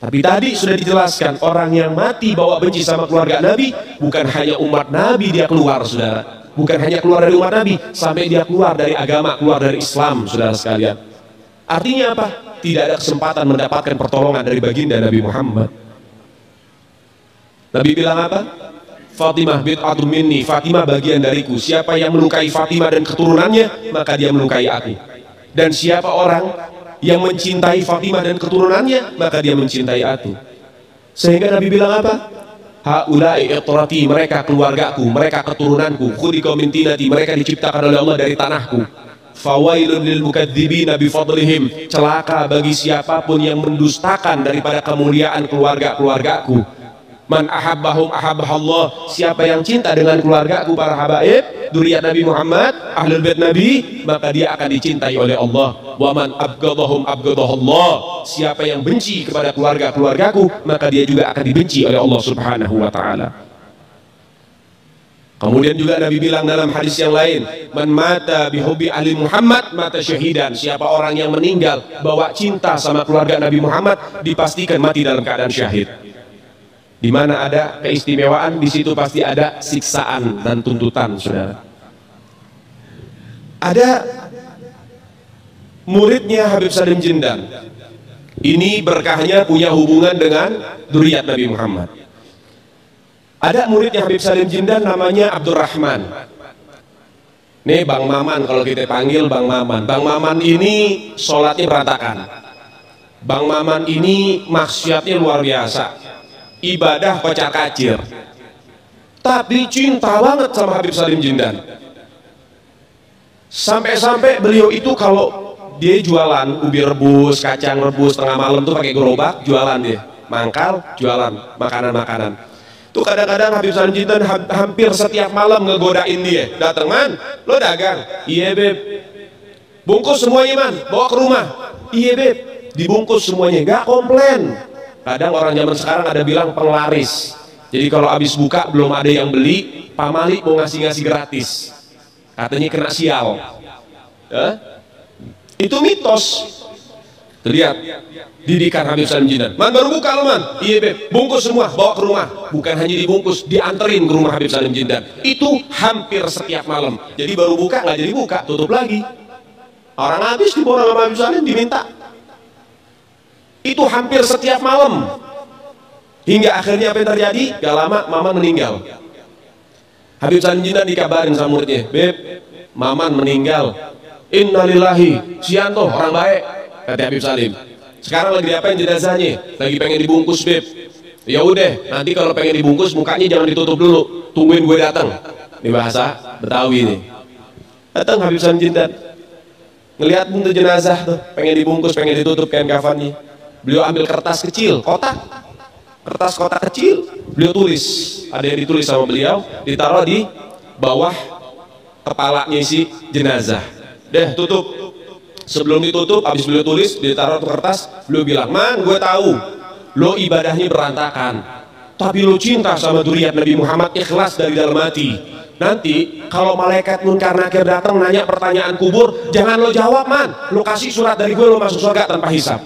Tapi tadi sudah dijelaskan, orang yang mati bawa benci sama keluarga Nabi, bukan hanya umat Nabi dia keluar, saudara. Bukan hanya keluar dari umat Nabi, sampai dia keluar dari agama, keluar dari Islam, saudara sekalian. Artinya apa? Tidak ada kesempatan mendapatkan pertolongan dari baginda Nabi Muhammad. Nabi bilang apa? Fatimah bid'atun minni, Fatimah bagian dariku. Siapa yang melukai Fatimah dan keturunannya, maka dia melukai aku. Dan siapa orang yang mencintai Fatimah dan keturunannya, maka dia mencintai aku. Sehingga Nabi bilang apa? Haulai itrati, mereka keluargaku, mereka keturunanku, khuliqu min tinati, mereka diciptakan oleh Allah dari tanahku. Fawailun lil mukadzibina bi fadlihim, celaka bagi siapapun yang mendustakan daripada kemuliaan keluarga-keluargaku. Man ahabbahum ahabbahallah, siapa yang cinta dengan keluargaku para habaib, dzurriyyat Nabi Muhammad, ahlul bait Nabi, maka dia akan dicintai oleh Allah. Wa man abghadahum abghadahallah, siapa yang benci kepada keluarga-keluargaku, maka dia juga akan dibenci oleh Allah Subhanahu wa taala. Kemudian juga Nabi bilang dalam hadis yang lain, man mata bihubbi ahli Muhammad mata syahidan, siapa orang yang meninggal bawa cinta sama keluarga Nabi Muhammad, dipastikan mati dalam keadaan syahid. Di mana ada keistimewaan, di situ pasti ada siksaan dan tuntutan, saudara. Ada muridnya Habib Salim Jindan. Ini berkahnya punya hubungan dengan dzurriyyat Nabi Muhammad. Ada muridnya Habib Salim Jindan namanya Abdurrahman. Nih Bang Maman, kalau kita panggil Bang Maman. Bang Maman ini sholatnya berantakan. Bang Maman ini maksiatnya luar biasa. Ibadah kocar kacir, tapi cinta banget sama Habib Salim Jindan. Sampai-sampai beliau itu kalau dia jualan ubi rebus, kacang rebus tengah malam tuh pakai gerobak, jualan dia, mangkal, jualan makanan-makanan. Tuh kadang-kadang Habib Salim Jindan hampir setiap malam ngegodain dia. Dateng, man, lo dagang? Iya beb. Bungkus semuanya man, bawa ke rumah. Iya beb, dibungkus semuanya, gak komplain. Kadang orang zaman sekarang ada bilang penglaris. Jadi kalau habis buka belum ada yang beli, pamali mau ngasih-ngasih gratis. Katanya kena sial. Itu mitos. Terlihat didikan Habib Salim Jindan. Man, baru buka lo man. Iya beb, bungkus semua, bawa ke rumah. Bukan hanya dibungkus, dianterin ke rumah Habib Salim Jindan. Itu hampir setiap malam. Jadi baru buka, nggak jadi buka, tutup lagi. Orang habis dibawa sama Habib Salim, diminta. Itu hampir setiap malam. Hingga akhirnya apa yang terjadi? Gak lama Maman meninggal. Habib Salim Jindan dikabarin sama muridnya, beb, Maman meninggal. Innalillahi, Sianto orang baik, kata Habib Salim. Sekarang lagi diapain jenazahnya? Lagi pengen dibungkus beb. Ya udah, nanti kalau pengen dibungkus mukanya jangan ditutup dulu, tungguin gue datang. Ini bahasa Betawi nih. Datang Habib Salim Jindan, ngelihat buntu jenazah tuh, pengen dibungkus, pengen ditutup kain kafannya. Beliau ambil kertas kecil, kertas kotak kecil, beliau tulis, ada yang ditulis sama beliau, ditaruh di bawah kepalanya si jenazah. Deh, tutup. Sebelum ditutup, habis beliau tulis, ditaruh ke kertas, beliau bilang, man, gue tahu lo ibadahnya berantakan, tapi lo cinta sama dzurriyyat Nabi Muhammad, ikhlas dari dalam hati. Nanti kalau malaikat Munkar Nakir datang nanya pertanyaan kubur, jangan lo jawab man, lo kasih surat dari gue, lo masuk surga tanpa hisab.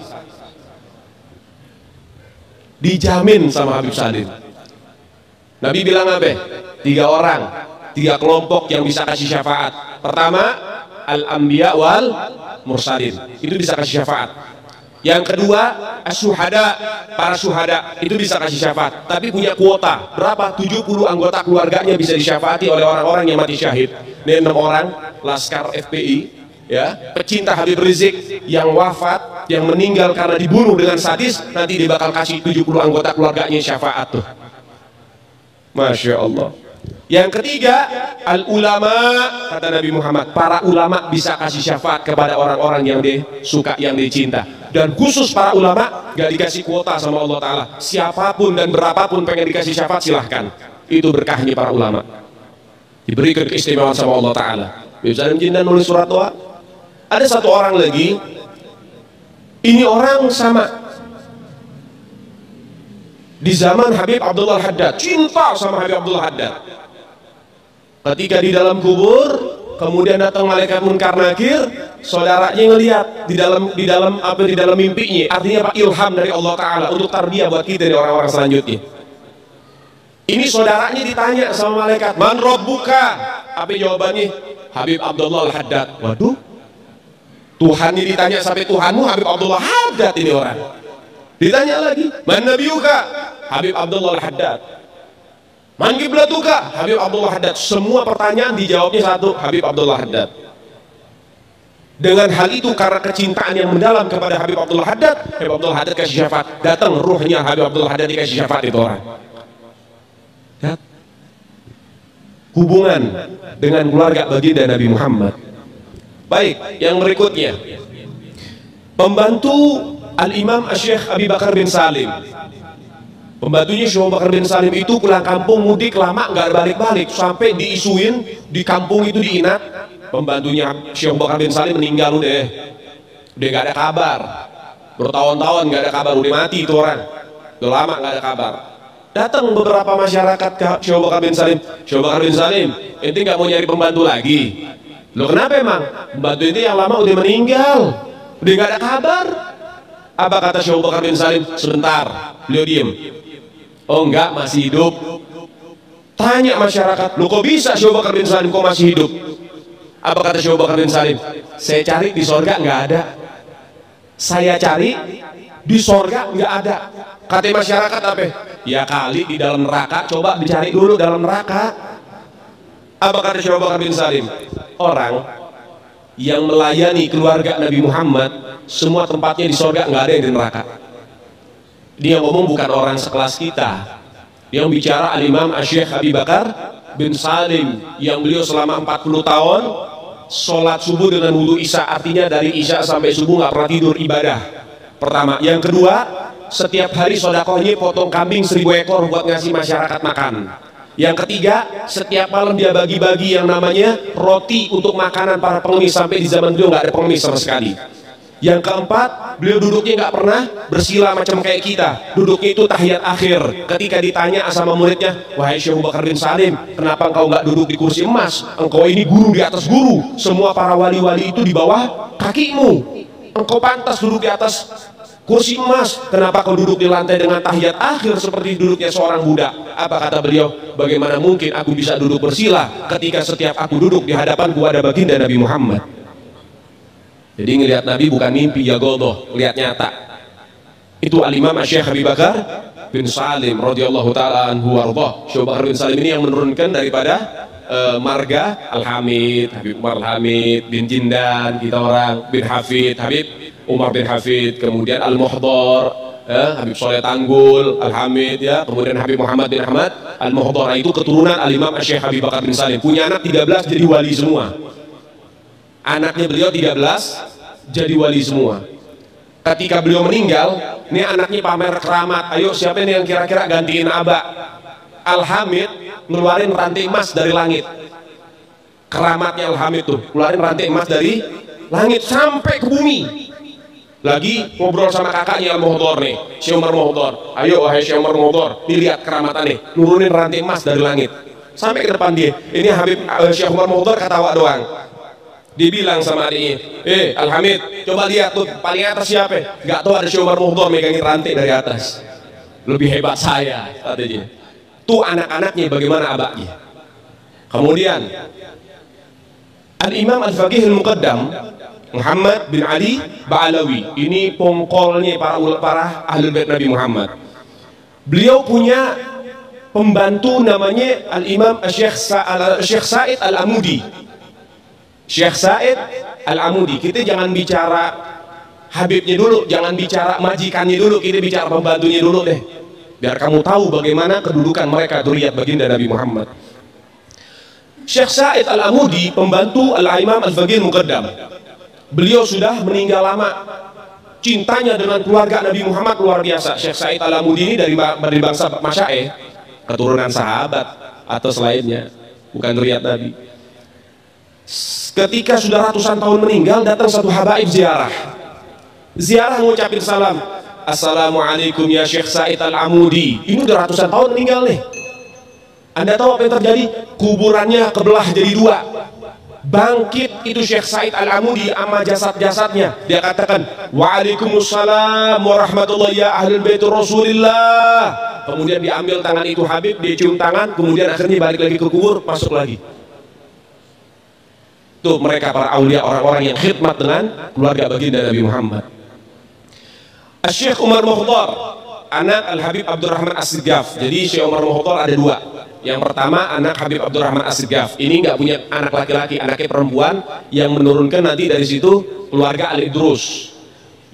Dijamin sama Habib Salim. Nabi bilang apa? 3 orang, 3 kelompok yang bisa kasih syafaat. Pertama, al-anbiya wal mursalin, itu bisa kasih syafaat. Yang kedua, as-syuhada, para syuhada, itu bisa kasih syafaat, tapi punya kuota. Berapa? 70 anggota keluarganya bisa disyafaati oleh orang-orang yang mati syahid. Ini 6 orang, Laskar FPI, ya, pecinta Habib Rizik yang wafat, yang meninggal karena dibunuh dengan sadis, nanti dia bakal kasih 70 anggota keluarganya syafaat tuh. Masya Allah. Yang ketiga, al-ulama, kata Nabi Muhammad, para ulama bisa kasih syafaat kepada orang-orang yang dia suka, yang dia cinta. Dan khusus para ulama gak dikasih kuota sama Allah Ta'ala. Siapapun dan berapapun pengen dikasih syafaat silahkan. Itu berkahnya para ulama, diberikan keistimewaan sama Allah Ta'ala. Habib Salim Jindan nulis surat doa. Ada satu orang lagi, ini orang sama di zaman Habib Abdullah Haddad, cinta sama Habib Abdullah Haddad. Ketika di dalam kubur, kemudian datang malaikat Munkar Nakir, saudaranya ngelihat di dalam mimpinya. Artinya Pak, ilham dari Allah Ta'ala untuk tarbiyah buat kita dari orang-orang selanjutnya. Ini saudaranya ditanya sama malaikat, man rabbuka? Apa jawabannya? Habib Abdullah Haddad. Waduh, Tuhannya ditanya sampai Tuhanmu Habib Abdullah Haddad ini orang. Ditanya lagi, man nabiyuka? Habib Abdullah Haddad. Man kiblatuka? Habib Abdullah Haddad. Semua pertanyaan dijawabnya satu, Habib Abdullah Haddad. Dengan hal itu, karena kecintaan yang mendalam kepada Habib Abdullah Haddad, Habib Abdullah Haddad kasih syafaat. Datang ruhnya Habib Abdullah Haddad dikasih syafaat itu orang. Hubungan dengan keluarga baginda Nabi Muhammad. Baik, yang berikutnya, pembantu Al-Imam Syekh Abi Bakar bin Salim. Pembantunya Syekh Abu Bakar bin Salim itu pulang kampung mudik lama nggak balik-balik, sampai diisuin di kampung itu diinat, pembantunya Syekh Abu Bakar bin Salim meninggal udah nggak ada kabar, bertahun-tahun nggak ada kabar, udah mati itu orang, udah lama nggak ada kabar. Datang beberapa masyarakat ke Syekh Abu Bakar bin Salim, Syekh Abu Bakar bin Salim, ente nggak mau nyari pembantu lagi? Loh kenapa emang? Pembantu itu yang lama udah meninggal, udah nggak ada kabar. Apa kata Syekh Abu Bakar bin Salim? Sebentar, beliau diem. Oh enggak, masih hidup. Tanya masyarakat, loh kok bisa Syekh Abu Bakar bin Salim kok masih hidup? Apa kata Syekh Abu Bakar bin Salim? Saya cari di sorga nggak ada. Saya cari di sorga nggak ada. Kata masyarakat apa? Ya kali di dalam neraka, coba dicari dulu dalam neraka. Apa kata Syekh Abu Bakar bin Salim? Orang yang melayani keluarga Nabi Muhammad, semua tempatnya di sorga, nggak ada yang di neraka. Dia ngomong bukan orang sekelas kita. Yang bicara Al-Imam Syekh Abi Bakar bin Salim, yang beliau selama 40 tahun sholat subuh dengan wudu isya, artinya dari isya sampai subuh nggak pernah tidur ibadah. Pertama. Yang kedua, setiap hari sodakohnya potong kambing 1000 ekor buat ngasih masyarakat makan. Yang ketiga, setiap malam dia bagi-bagi yang namanya roti untuk makanan para pengemis, sampai di zaman beliau nggak ada pengemis sama sekali. Yang keempat, beliau duduknya nggak pernah bersila macam kayak kita. Duduknya itu tahiyat akhir. Ketika ditanya sama muridnya, wahai Syekh Abu Bakar bin Salim, kenapa engkau nggak duduk di kursi emas? Engkau ini guru di atas guru. Semua para wali-wali itu di bawah kakimu. engkau pantas duduk di atas kursi emas, kenapa kau duduk di lantai dengan tahiyat akhir seperti duduknya seorang budak? Apa kata beliau? Bagaimana mungkin aku bisa duduk bersila ketika setiap aku duduk di hadapanku ada baginda Nabi Muhammad? Jadi ngelihat Nabi bukan mimpi, ya godoh, lihat nyata. Itu Al-Imam Syekh Habib Bakar bin Salim radhiyallahu taala anhu warḍah. Syekh Bakar bin Salim ini yang menurunkan daripada marga Al-Hamid, Habib Umar Al-Hamid bin Jindan, kita orang bin Hafid, Habib Umar bin Hafid, kemudian Al-Muhdar, Habib Soleh Tanggul, Al-Hamid, ya, kemudian Habib Muhammad bin Ahmad Al-Muhdar. Itu keturunan Al-Imam Syekh Habib Bakar bin Salim. Punya anak 13 jadi wali semua. Anaknya beliau 13 jadi wali semua. Ketika beliau meninggal, ini anaknya pamer keramat. Ayo siapa ini yang kira-kira gantiin Aba? Al-Hamid ngeluarin rantai emas dari langit. Keramatnya Al-Hamid tuh, ngeluarin rantai emas dari langit sampai ke bumi. Lagi ngobrol sama kakaknya Al-Muhdar nih, Syekh Umar Muhdar. Ayo wahai Syekh Umar Muhdar, dilihat keramatannya, nurunin rantai emas dari langit sampai ke depan dia. Ini Habib Syekh Umar Muhdar ketawa doang. Dia bilang sama adiknya, Al-Hamid, coba lihat tuh paling atas siapa? Gak tahu, ada Syekh Umar Muhdar megangin rantai dari atas. Lebih hebat saya, katanya. Tuh anak-anaknya bagaimana abaknya. Kemudian Al-Imam Al-Faqih Al-Muqaddam Muhammad bin Ali Ba'alawi, ini pongkolnya para ahlul bait Nabi Muhammad. Beliau punya pembantu namanya Al-Imam Syekh Said Al-Amudi. Syekh Said Al-Amudi. Kita jangan bicara Habibnya dulu, jangan bicara majikannya dulu, kita bicara pembantunya dulu deh, biar kamu tahu bagaimana kedudukan mereka dzurriyyah baginda Nabi Muhammad. Syekh Said Al-Amudi, pembantu Al-Imam Al-Faqih Al-Muqaddam, beliau sudah meninggal lama. Cintanya dengan keluarga Nabi Muhammad luar biasa. Syekh Said Al-Amudi ini dari bangsa Masya'eh, keturunan sahabat atau selainnya, bukan dzurriyyah Nabi. Ketika sudah ratusan tahun meninggal, datang satu habaib ziarah mengucapin salam, assalamualaikum ya Syekh Said Al-Amudi. Ini udah ratusan tahun meninggal nih. Anda tahu apa yang terjadi? Kuburannya kebelah jadi dua. Bangkit itu Syekh Said Al-Amudi sama jasad-jasadnya. Dia katakan, waalaikumsalam warahmatullahi ya ahlul bait Rasulillah. Kemudian diambil tangan itu Habib, dia cium tangan, kemudian akhirnya balik lagi ke kubur, masuk lagi. Tuh mereka para aulia, orang-orang yang khidmat dengan keluarga baginda Nabi Muhammad. Syekh Umar Muhdar, anak Al-Habib Abdurrahman As-Sigaf. Jadi Syekh Umar Muhdar ada dua. Yang pertama anak Habib Abdurrahman As-Sigaf. Ini nggak punya anak laki-laki, anaknya perempuan yang menurunkan nanti dari situ keluarga Al-Idrus.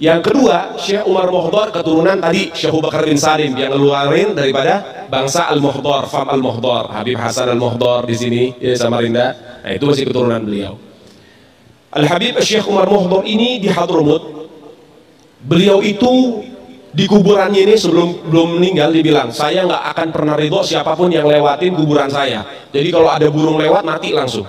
Yang kedua Syekh Umar Muhdar, keturunan tadi Syekh Bakar bin Salim yang ngeluarin daripada bangsa Al-Muhdar, Fam Al-Muhdar, Habib Hasan Al-Muhdar di sini ya, Samarinda. Nah, itu masih keturunan beliau. Al-Habib Syekh Umar Muhdar ini di Hadramut. Beliau itu di kuburannya ini belum meninggal dibilang, saya nggak akan pernah ridho siapapun yang lewatin kuburan saya. Jadi kalau ada burung lewat mati langsung.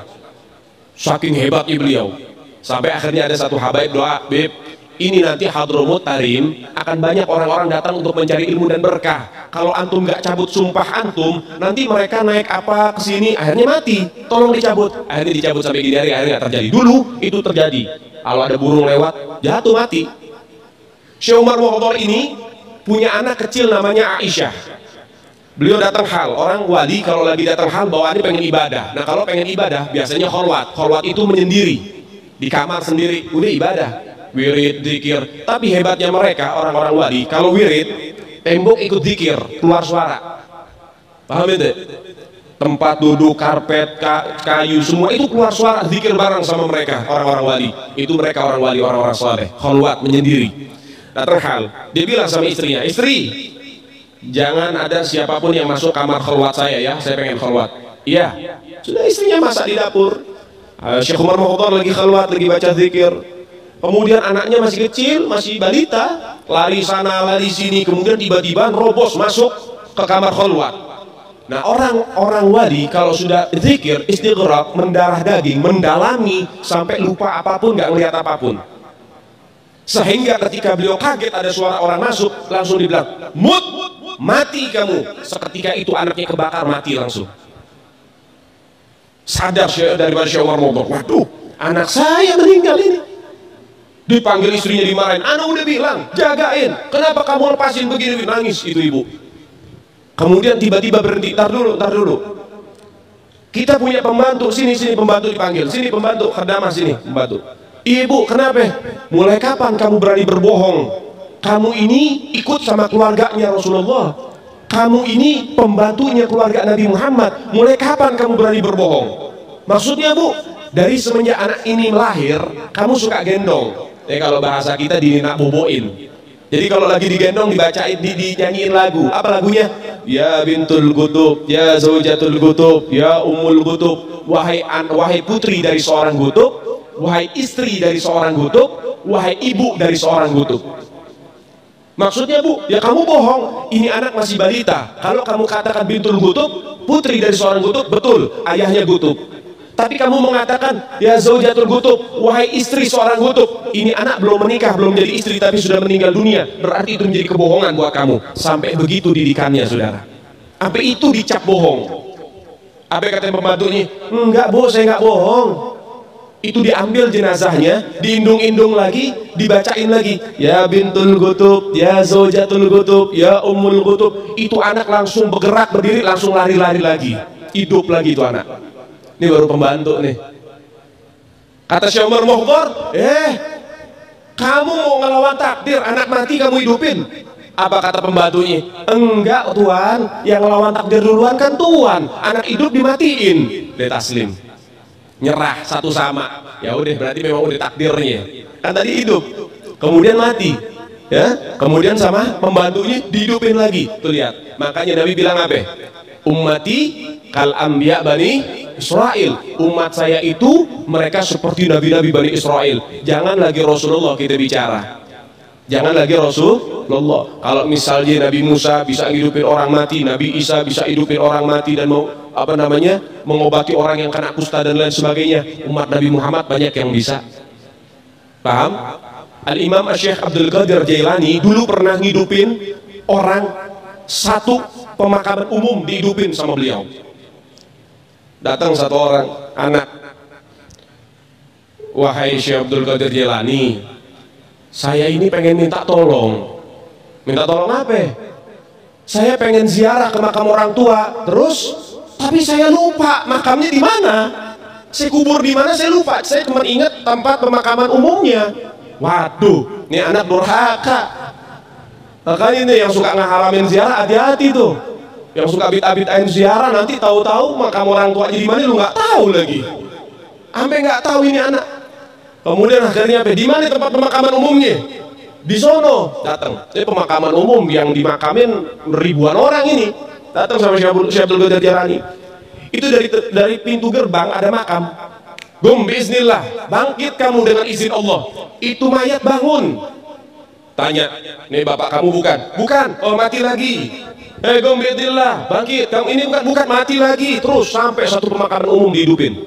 Saking hebatnya beliau. Sampai akhirnya ada satu habaib doa, Bib, ini nanti Hadramut Tarim akan banyak orang-orang datang untuk mencari ilmu dan berkah. Kalau antum nggak cabut sumpah antum, nanti mereka naik apa kesini, akhirnya mati. Tolong dicabut. Akhirnya dicabut sampai gini hari, akhirnya nggak terjadi. Dulu itu terjadi. Kalau ada burung lewat, jatuh mati. Syekh Umar Muhdar ini punya anak kecil namanya Aisyah. Beliau datang hal, orang wali kalau lagi datang hal bawaannya pengen ibadah. Nah kalau pengen ibadah biasanya kholwat. Kholwat itu menyendiri di kamar sendiri, udah ibadah, wirid, zikir. Tapi hebatnya mereka orang-orang wali, kalau wirid tembok ikut zikir, keluar suara. Paham itu? Tempat duduk, karpet, kayu, semua itu keluar suara, zikir bareng sama mereka orang-orang wali. Itu mereka orang wali, orang-orang saleh, kholwat, menyendiri. Datang hal, dia bilang sama istrinya, istri, jangan ada siapapun yang masuk kamar kholwat saya ya, saya pengen kholwat. Iya, sudah istrinya masak di dapur. Syekh Umar Muhdar lagi kholwat, lagi baca zikir. Kemudian anaknya masih kecil, masih balita, lari sana, lari sini. Kemudian tiba-tiba robos masuk ke kamar kholwat. Nah orang-orang wali kalau sudah zikir, istighraq, mendarah daging, mendalami sampai lupa apapun, nggak ngelihat apapun. Sehingga ketika beliau kaget ada suara orang masuk, langsung dibilang, mut, mati kamu. Seketika itu anaknya kebakar, mati langsung. Sadar dari Syekh Umar Muhdar, waduh, anak saya meninggal ini. Dipanggil istrinya, dimarahin. Ana udah bilang, jagain. Kenapa kamu lepasin begini? Nangis itu ibu. Kemudian tiba-tiba berhenti. Tar dulu. Kita punya pembantu, sini pembantu dipanggil. Sini pembantu, Khadamah sini, pembantu. Ibu, kenapa? Mulai kapan kamu berani berbohong? Kamu ini ikut sama keluarganya Rasulullah. Kamu ini pembantunya keluarga Nabi Muhammad. Mulai kapan kamu berani berbohong? Maksudnya bu, dari semenjak anak ini lahir, kamu suka gendong. Kalau bahasa kita dininak boboin. Jadi kalau lagi digendong, dibacain, dinyanyiin lagu. Apa lagunya? Ya bintul gutub, ya zaujatul gutub, ya ummul gutub. Wahai putri dari seorang gutub, wahai istri dari seorang gutub, wahai ibu dari seorang gutub. Maksudnya bu, ya kamu bohong. Ini anak masih balita. Kalau kamu katakan bintul gutub, putri dari seorang gutub, betul, ayahnya gutub. Tapi kamu mengatakan ya zaujatul gutub, wahai istri seorang gutub. Ini anak belum menikah, belum jadi istri, tapi sudah meninggal dunia. Berarti itu menjadi kebohongan buat kamu. Sampai begitu didikannya saudara. Sampai itu dicap bohong. Apa kata pembantunya? Enggak bu, saya enggak bohong. Itu diambil jenazahnya, diindung-indung lagi, dibacain lagi. Ya bintul gutub, ya zaujatul gutub, ya ummul gutub. Itu anak langsung bergerak, berdiri, langsung lari-lari lagi. Hidup lagi itu anak. Ini baru pembantu nih. Kata Syekh Umar Mukhtar, kamu mau ngelawan takdir, anak mati kamu hidupin. Apa kata pembantunya? Enggak tuan, yang ngelawan takdir duluan kan tuan. Anak hidup dimatiin. Dia taslim, nyerah satu sama. Ya udah, berarti memang udah takdirnya. Kan tadi hidup, kemudian mati, ya. Kemudian sama pembantunya dihidupin lagi. Tuh lihat. Makanya Nabi bilang apa? Ummati kal anbiya bani Israel. Umat saya itu mereka seperti nabi-nabi Bani Israel. Jangan lagi Rasulullah kita bicara. Jangan lagi Rasulullah. Kalau misalnya Nabi Musa bisa hidupin orang mati, Nabi Isa bisa hidupin orang mati dan mau mengobati orang yang kena kusta dan lain sebagainya. Umat Nabi Muhammad banyak yang bisa. Paham? Al-Imam Syekh Abdul Qadir Jailani dulu pernah ngidupin orang, satu pemakaman umum dihidupin sama beliau. Datang satu orang anak, wahai Syekh Abdul Qadir Jailani, saya ini pengen minta tolong. Minta tolong apa? Saya pengen ziarah ke makam orang tua, terus tapi saya lupa makamnya di mana. Saya kubur di mana saya lupa. Saya cuma ingat tempat pemakaman umumnya. Waduh, ini anak durhaka. Makanya ini yang suka ngehalamin ziarah hati-hati tuh. Yang suka bid'ah-bid'ahin ziarah, nanti tahu-tahu makam orang tuanya di mana lu nggak tahu lagi. Sampai nggak tahu ini anak. Kemudian akhirnya apa? Di mana tempat pemakaman umumnya? Di sono. Datang. Jadi pemakaman umum yang dimakamin ribuan orang ini. Datang sama Syekh Abdul Qadir Jailani. Itu dari pintu gerbang ada makam. Gum bismillah, bangkit kamu dengan izin Allah. Itu mayat bangun. Tanya, nih bapak kamu bukan? Bukan. Oh mati lagi. Gum bismillah, bangkit. Kamu ini bukan mati lagi. Terus sampai satu pemakaman umum dihidupin.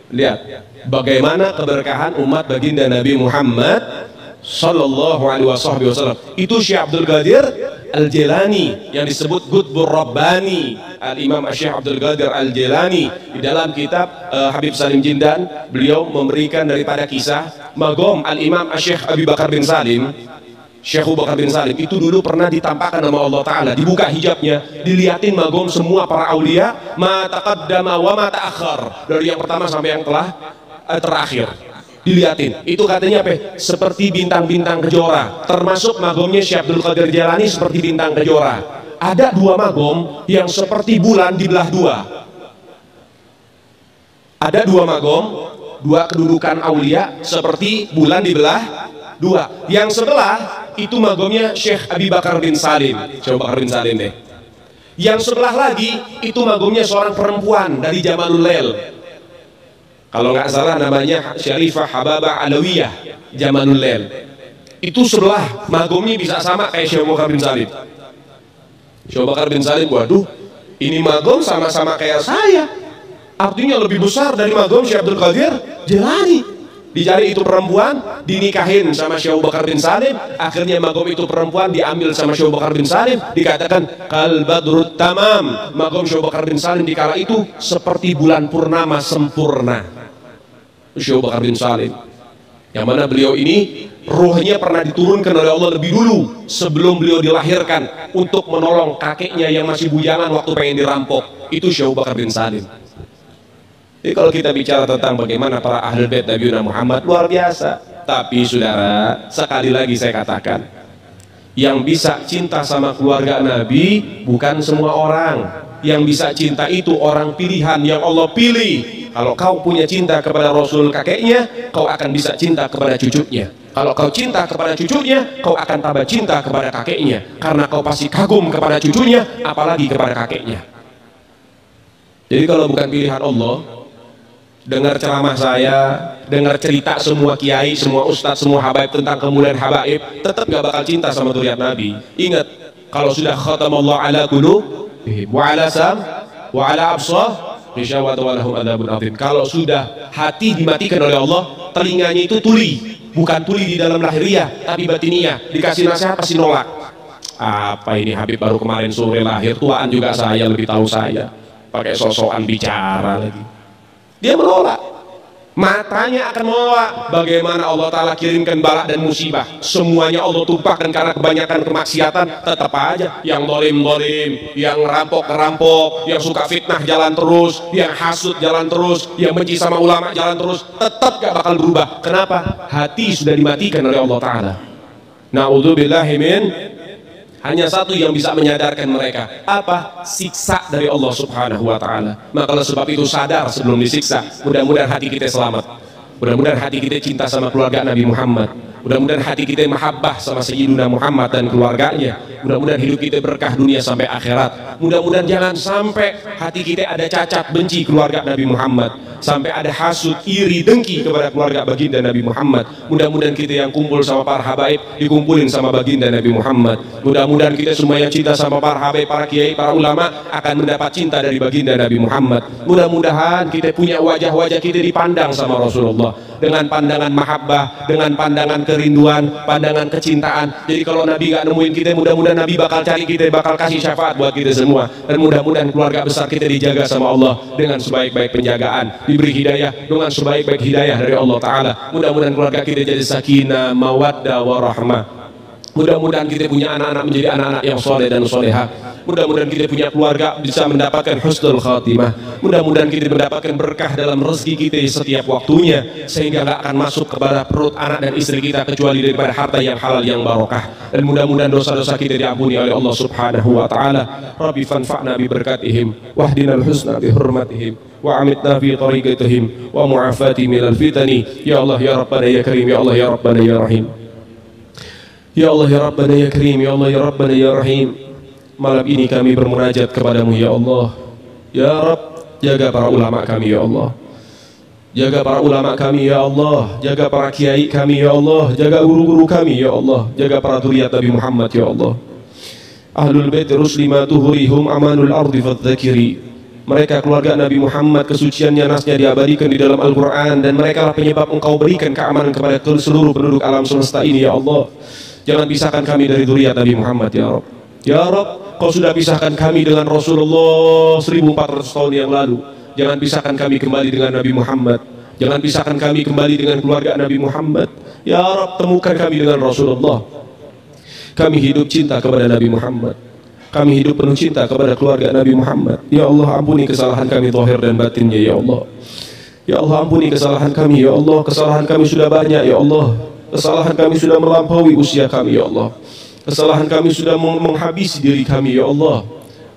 Lihat bagaimana keberkahan umat baginda Nabi Muhammad Sallallahu Alaihi Wasallam. Itu Syekh Abdul Qadir Al-Jailani yang disebut Qutbur Rabbani. Al-Imam Syekh Abdul Qadir Al-Jailani di dalam kitab Habib Salim Jindan, beliau memberikan daripada kisah magom Al-Imam Syekh Abi Bakar bin Salim. Syekh Abu Bakar bin Salim itu dulu pernah ditampakkan nama Allah Ta'ala, dibuka hijabnya, dilihatin magom semua para aulia, ma taqaddama wa ma ta'akhir, dari yang pertama sampai yang telah terakhir. Dilihatin, itu katanya apa? Seperti bintang-bintang kejora. Termasuk magomnya Syekh Abdul Qadir Jailani seperti bintang kejora. Ada dua magom yang seperti bulan dibelah dua. Ada dua magom, dua kedudukan aulia seperti bulan dibelah dua. Yang sebelah itu magomnya Syekh Abi Bakar bin Salim. Syekh Bakar bin Salim deh. Yang sebelah lagi itu magomnya seorang perempuan dari Jamalul Lail. Kalau nggak salah namanya Syarifah Hababah Alawiyah Jamalul Lail. Itu sebelah magomnya bisa sama kayak Syekh Bakar bin Salim. Syekh Bakar bin Salim, waduh, ini magom sama-sama kayak saya. Artinya lebih besar dari magom Syekh Abdul Qadir Jailani. Dicari itu perempuan, dinikahin sama Syekh Bakar bin Salim. Akhirnya magom itu perempuan diambil sama Syekh Bakar bin Salim. Dikatakan kal badrut tamam. Magom Syekh Bakar bin Salim di kala itu seperti bulan purnama sempurna. Syekh Bakar bin Salim. Yang mana beliau ini ruhnya pernah diturunkan oleh Allah lebih dulu sebelum beliau dilahirkan untuk menolong kakeknya yang masih bujangan waktu pengen dirampok. Itu Syekh Abu Bakar bin Salim. Jadi kalau kita bicara tentang bagaimana para ahlul bait Nabi Muhammad, luar biasa. Tapi saudara, sekali lagi saya katakan, yang bisa cinta sama keluarga Nabi bukan semua orang. Yang bisa cinta itu orang pilihan yang Allah pilih. Kalau kau punya cinta kepada Rasul kakeknya, kau akan bisa cinta kepada cucunya. Kalau kau cinta kepada cucunya, kau akan tambah cinta kepada kakeknya, karena kau pasti kagum kepada cucunya, apalagi kepada kakeknya. Jadi kalau bukan pilihan Allah, dengar ceramah saya, dengar cerita semua kiai, semua ustadz, semua habaib tentang kemuliaan habaib, tetap gak bakal cinta sama zuriat Nabi. Ingat, kalau sudah khatamallahu ala qulubihim wa ala sam wa ala absar Risyawat walahum adzabun adzim. Kalau sudah hati dimatikan oleh Allah, telinganya itu tuli, bukan tuli di dalam lahiriah, tapi batiniah. Dikasih nasihat pasti nolak. Apa ini Habib baru kemarin sore lahir, tuaan juga saya, lebih tahu saya. Pakai sosokan bicara lagi. Dia menolak. Matanya akan menolak. Bagaimana Allah Ta'ala kirimkan balak dan musibah, semuanya Allah tumpahkan karena kebanyakan kemaksiatan. Tetap aja yang dolim-dolim, yang rampok-rampok, yang suka fitnah jalan terus, yang hasud jalan terus, yang benci sama ulama jalan terus, tetap gak bakal berubah. Kenapa? Hati sudah dimatikan oleh Allah Ta'ala. Na'udzubillahi min. Hanya satu yang bisa menyadarkan mereka. Apa? Siksa dari Allah Subhanahu wa Ta'ala. Maka oleh sebab itu sadar sebelum disiksa. Mudah-mudahan hati kita selamat. Mudah-mudahan hati kita cinta sama keluarga Nabi Muhammad. Mudah-mudahan hati kita mahabbah sama Sayyidina Muhammad dan keluarganya. Mudah-mudahan hidup kita berkah dunia sampai akhirat. Mudah-mudahan jangan sampai hati kita ada cacat benci keluarga Nabi Muhammad, sampai ada hasud, iri, dengki kepada keluarga baginda Nabi Muhammad. Mudah-mudahan kita yang kumpul sama para habaib dikumpulin sama baginda Nabi Muhammad. Mudah-mudahan kita semua yang cinta sama para habaib, para kiai, para ulama akan mendapat cinta dari baginda Nabi Muhammad. Mudah-mudahan kita punya wajah-wajah kita dipandang sama Rasulullah dengan pandangan mahabbah, dengan pandangan kerinduan, pandangan kecintaan. Jadi kalau Nabi gak nemuin kita, mudah-mudahan Nabi bakal cari kita, bakal kasih syafaat buat kita semua. Dan mudah-mudahan keluarga besar kita dijaga sama Allah dengan sebaik-baik penjagaan, diberi hidayah dengan sebaik-baik hidayah dari Allah Ta'ala. Mudah-mudahan keluarga kita jadi sakinah, mawaddah, warahmah. Mudah-mudahan kita punya anak-anak menjadi anak-anak yang soleh dan soleha. Mudah-mudahan kita punya keluarga bisa mendapatkan husnul khatimah. Mudah-mudahan kita mendapatkan berkah dalam rezeki kita setiap waktunya, sehingga gak akan masuk kepada perut anak dan istri kita kecuali daripada harta yang halal yang barokah. Dan mudah-mudahan dosa-dosa kita diampuni oleh Allah Subhanahu wa Ta'ala. Rabbi fanfa'na bi barakatihim wahdinal husna bi hurmatihim wa amitna fi tariqatihim wa mu'afati minal fitani. Ya Allah ya Rabbana ya Karim, ya Allah ya Rabbana ya Rahim. Ya Allah ya Rabbana ya Karim, ya Allah ya Rabbana ya Rahim. Malam ini kami bermunajat kepadamu ya Allah. Ya Rabb, jaga para ulama kami ya Allah. Jaga para ulama kami ya Allah. Jaga para kiai kami ya Allah. Jaga guru-guru kami ya Allah. Jaga para zuriat Nabi Muhammad ya Allah. Ahlul bait ruslimatuhurihum amanul ardi fadzakiri. Mereka keluarga Nabi Muhammad, kesuciannya nasnya diabadikan di dalam Al-Quran, dan mereka lah penyebab engkau berikan keamanan kepada seluruh penduduk alam semesta ini ya Allah. Jangan pisahkan kami dari zuriat Nabi Muhammad ya Rabb. Ya Rabb, kau sudah pisahkan kami dengan Rasulullah 1400 tahun yang lalu. Jangan pisahkan kami kembali dengan Nabi Muhammad. Jangan pisahkan kami kembali dengan keluarga Nabi Muhammad. Ya Rabb, temukan kami dengan Rasulullah. Kami hidup cinta kepada Nabi Muhammad. Kami hidup penuh cinta kepada keluarga Nabi Muhammad. Ya Allah, ampuni kesalahan kami zahir dan batinnya ya Allah. Ya Allah, ampuni kesalahan kami ya Allah. Kesalahan kami sudah banyak ya Allah. Kesalahan kami sudah melampaui usia kami ya Allah. Kesalahan kami sudah menghabisi diri kami ya Allah.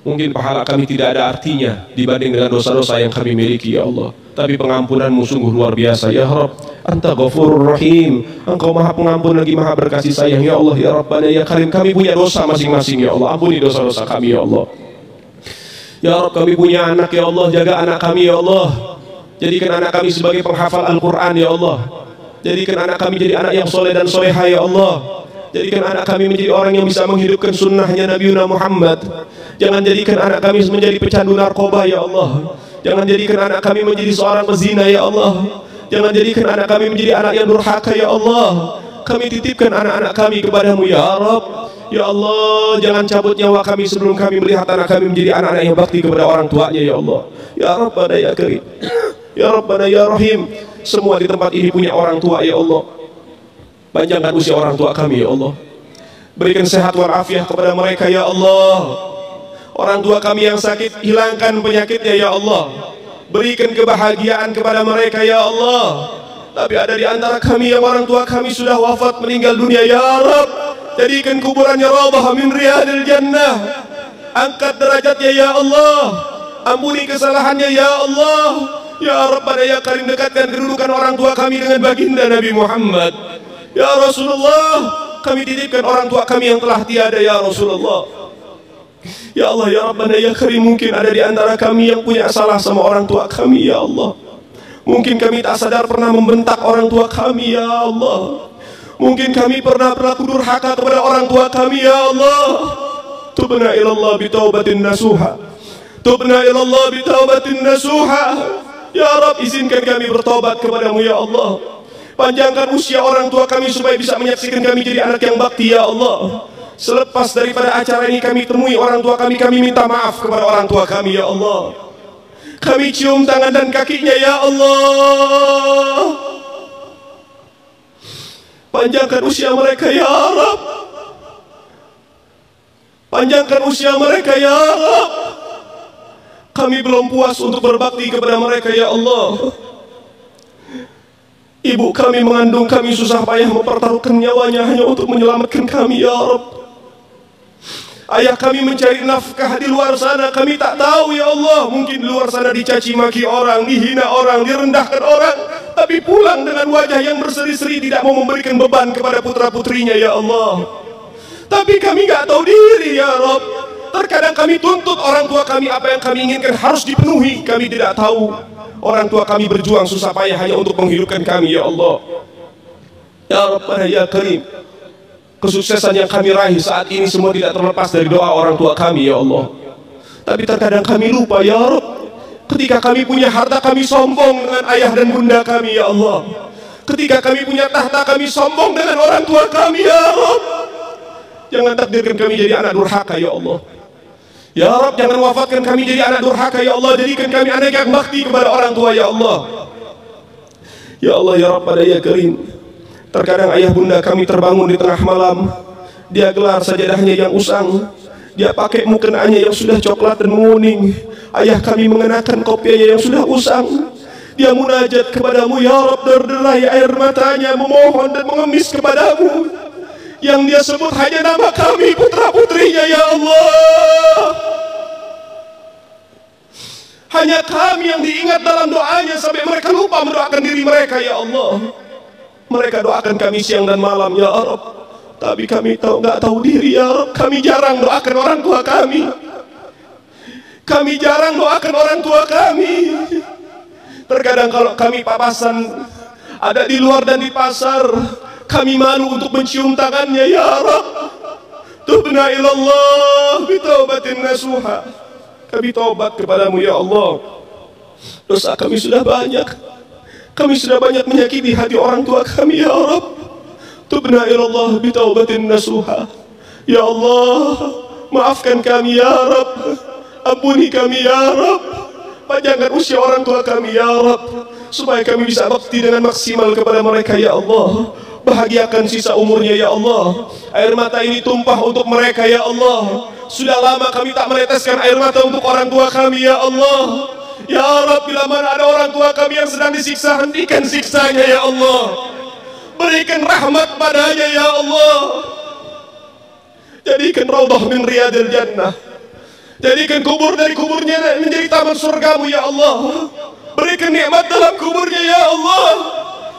Mungkin pahala kami tidak ada artinya dibanding dengan dosa-dosa yang kami miliki ya Allah. Tapi pengampunanmu sungguh luar biasa ya Rabb. Anta Ghafurur Rahim. Engkau maha pengampun lagi maha berkasih sayang ya Allah ya Rabbana ya Karim. Kami punya dosa masing-masing ya Allah. Ampuni dosa-dosa kami ya Allah. Ya Rabb, kami punya anak ya Allah. Jaga anak kami ya Allah. Jadikan anak kami sebagai penghafal Al-Quran ya Allah. Jadikan anak kami jadi anak yang soleh dan soleha ya Allah. Jadikan anak kami menjadi orang yang bisa menghidupkan sunnahnya Nabi Muhammad. Jangan jadikan anak kami menjadi pecandu narkoba ya Allah. Jangan jadikan anak kami menjadi seorang pezina ya Allah. Jangan jadikan anak kami menjadi anak yang durhaka ya Allah. Kami titipkan anak-anak kami kepadamu ya Rabb. Ya Allah, jangan cabut nyawa kami sebelum kami melihat anak kami menjadi anak-anak yang bakti kepada orang tuanya ya Allah. Ya Rabbana ya Karim, ya Rabbana ya Rahim. Semua di tempat ini punya orang tua ya Allah. Panjangkan usia orang tua kami ya Allah. Berikan sehat walafiat kepada mereka ya Allah. Orang tua kami yang sakit, hilangkan penyakitnya ya Allah. Berikan kebahagiaan kepada mereka ya Allah. Tapi ada di antara kami yang orang tua kami sudah wafat meninggal dunia ya Rabb. Jadikan kuburannya raudhah min riyadil jannah. Angkat derajatnya ya Allah. Ampuni kesalahannya ya Allah. Ya Rabbana ya Karim, dekatkan kedudukan orang tua kami dengan baginda Nabi Muhammad. Ya Rasulullah, kami titipkan orang tua kami yang telah tiada ya Rasulullah. Ya Allah ya Rabbana ya Karim, mungkin ada di antara kami yang punya salah sama orang tua kami ya Allah. Mungkin kami tak sadar pernah membentak orang tua kami ya Allah. Mungkin kami pernah berlaku durhaka kepada orang tua kami ya Allah. Tubna ilallah bitaubatin nasuha. Tubna ilallah bitaubatin nasuha. Ya Rabb, izinkan kami bertobat kepadamu ya Allah. Panjangkan usia orang tua kami supaya bisa menyaksikan kami jadi anak yang bakti ya Allah. Selepas daripada acara ini kami temui orang tua kami minta maaf kepada orang tua kami ya Allah. Kami cium tangan dan kakinya ya Allah. Panjangkan usia mereka ya Rabb. Panjangkan usia mereka ya Rabb. Kami belum puas untuk berbakti kepada mereka ya Allah. Ibu kami mengandung kami susah payah mempertaruhkan nyawanya hanya untuk menyelamatkan kami ya Rabb. Ayah kami mencari nafkah di luar sana, kami tak tahu ya Allah. Mungkin di luar sana dicaci maki orang, dihina orang, direndahkan orang, tapi pulang dengan wajah yang berseri-seri, tidak mau memberikan beban kepada putra-putrinya ya Allah. Tapi kami gak tahu diri ya Rabb. Terkadang kami tuntut orang tua kami, apa yang kami inginkan harus dipenuhi. Kami tidak tahu orang tua kami berjuang susah payah hanya untuk menghidupkan kami ya Allah. Ya Rabbana ya Karim, kesuksesan yang kami raih saat ini semua tidak terlepas dari doa orang tua kami ya Allah. Tapi terkadang kami lupa ya Rabb. Ketika kami punya harta kami sombong dengan ayah dan bunda kami ya Allah. Ketika kami punya tahta kami sombong dengan orang tua kami ya Rabb. Jangan takdirkan kami jadi anak durhaka ya Allah. Ya Rabb, jangan wafatkan kami jadi anak durhaka ya Allah. Jadikan kami anak yang bakti kepada orang tua ya Allah. Ya Allah ya Rabbana ya Karim, terkadang ayah bunda kami terbangun di tengah malam. Dia gelar sajadahnya yang usang, dia pakai mukenanya yang sudah coklat dan menguning. Ayah kami mengenakan kopiahnya yang sudah usang. Dia munajat kepadamu ya Rabb, derderai air matanya memohon dan mengemis kepadamu. Yang dia sebut hanya nama kami, putra-putrinya ya Allah. Hanya kami yang diingat dalam doanya sampai mereka lupa mendoakan diri mereka ya Allah. Mereka doakan kami siang dan malam ya Rabb, tapi kami nggak tahu diri ya Rabb. Kami jarang doakan orang tua kami. Kami jarang doakan orang tua kami. Terkadang kalau kami papasan ada di luar dan di pasar, kami malu untuk mencium tangannya ya Rabb. Tubna ilallah bitaubatin nasuha. Kami taubat kepadamu ya Allah. Dosa kami sudah banyak. Kami sudah banyak menyakiti hati orang tua kami ya Rabb. Tubna ilallah bitaubatin nasuha. Ya Allah, maafkan kami ya Rabb. Ampuni kami ya Rabb. Panjangkan usia orang tua kami ya Rabb, supaya kami bisa bakti dengan maksimal kepada mereka ya Allah. Bahagiakan sisa umurnya ya Allah. Air mata ini tumpah untuk mereka ya Allah. Sudah lama kami tak meneteskan air mata untuk orang tua kami ya Allah. Ya Rabb, bila mana ada orang tua kami yang sedang disiksa, hentikan siksanya ya Allah. Berikan rahmat padanya ya Allah. Jadikan raudhah min riyadil jannah. Jadikan kubur dari kuburnya menjadi taman surgamu ya Allah. Berikan nikmat dalam kuburnya ya Allah.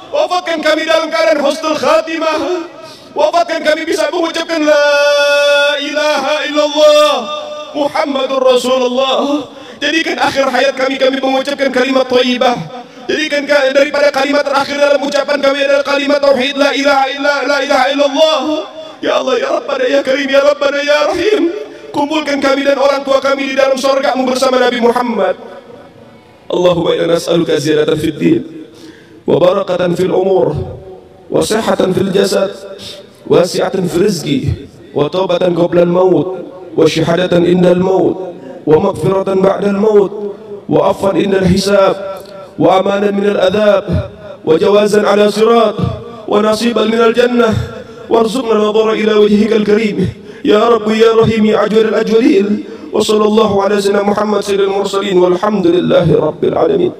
Wafatkan kami dalam keadaan husnul khatimah. Wafatkan kami bisa mengucapkan la ilaha illallah Muhammadur Rasulullah. Jadikan akhir hayat kami mengucapkan kalimat thayyibah. Jadikan daripada kalimat terakhir dalam ucapan kami adalah kalimat tauhid la ilaha illallah. Ya Allah ya Rabbana ya Karim ya Rabbana ya Rahim. Kumpulkan kami dan orang tua kami di dalam surga-Mu bersama Nabi Muhammad. Allahumma inna nas'aluka ziyadatan fid din wa barakatan fil umur wa sihhatan fil jasad wa wasi'atan fil rizqi wa taubatan qabla al-maut wa syahadatan inda al-maut wa maghfiratan ba'da al-maut wa afwan inda al-hisab wa amanan min al-adhab wa jawazan ala sirat ونصيبا من الجنة وارزقنا النظر إلى وجهك الكريم يا رب يا رحيم يا أجود الأجودين وصلى الله على سيدنا محمد سيد المرسلين والحمد لله رب العالمين.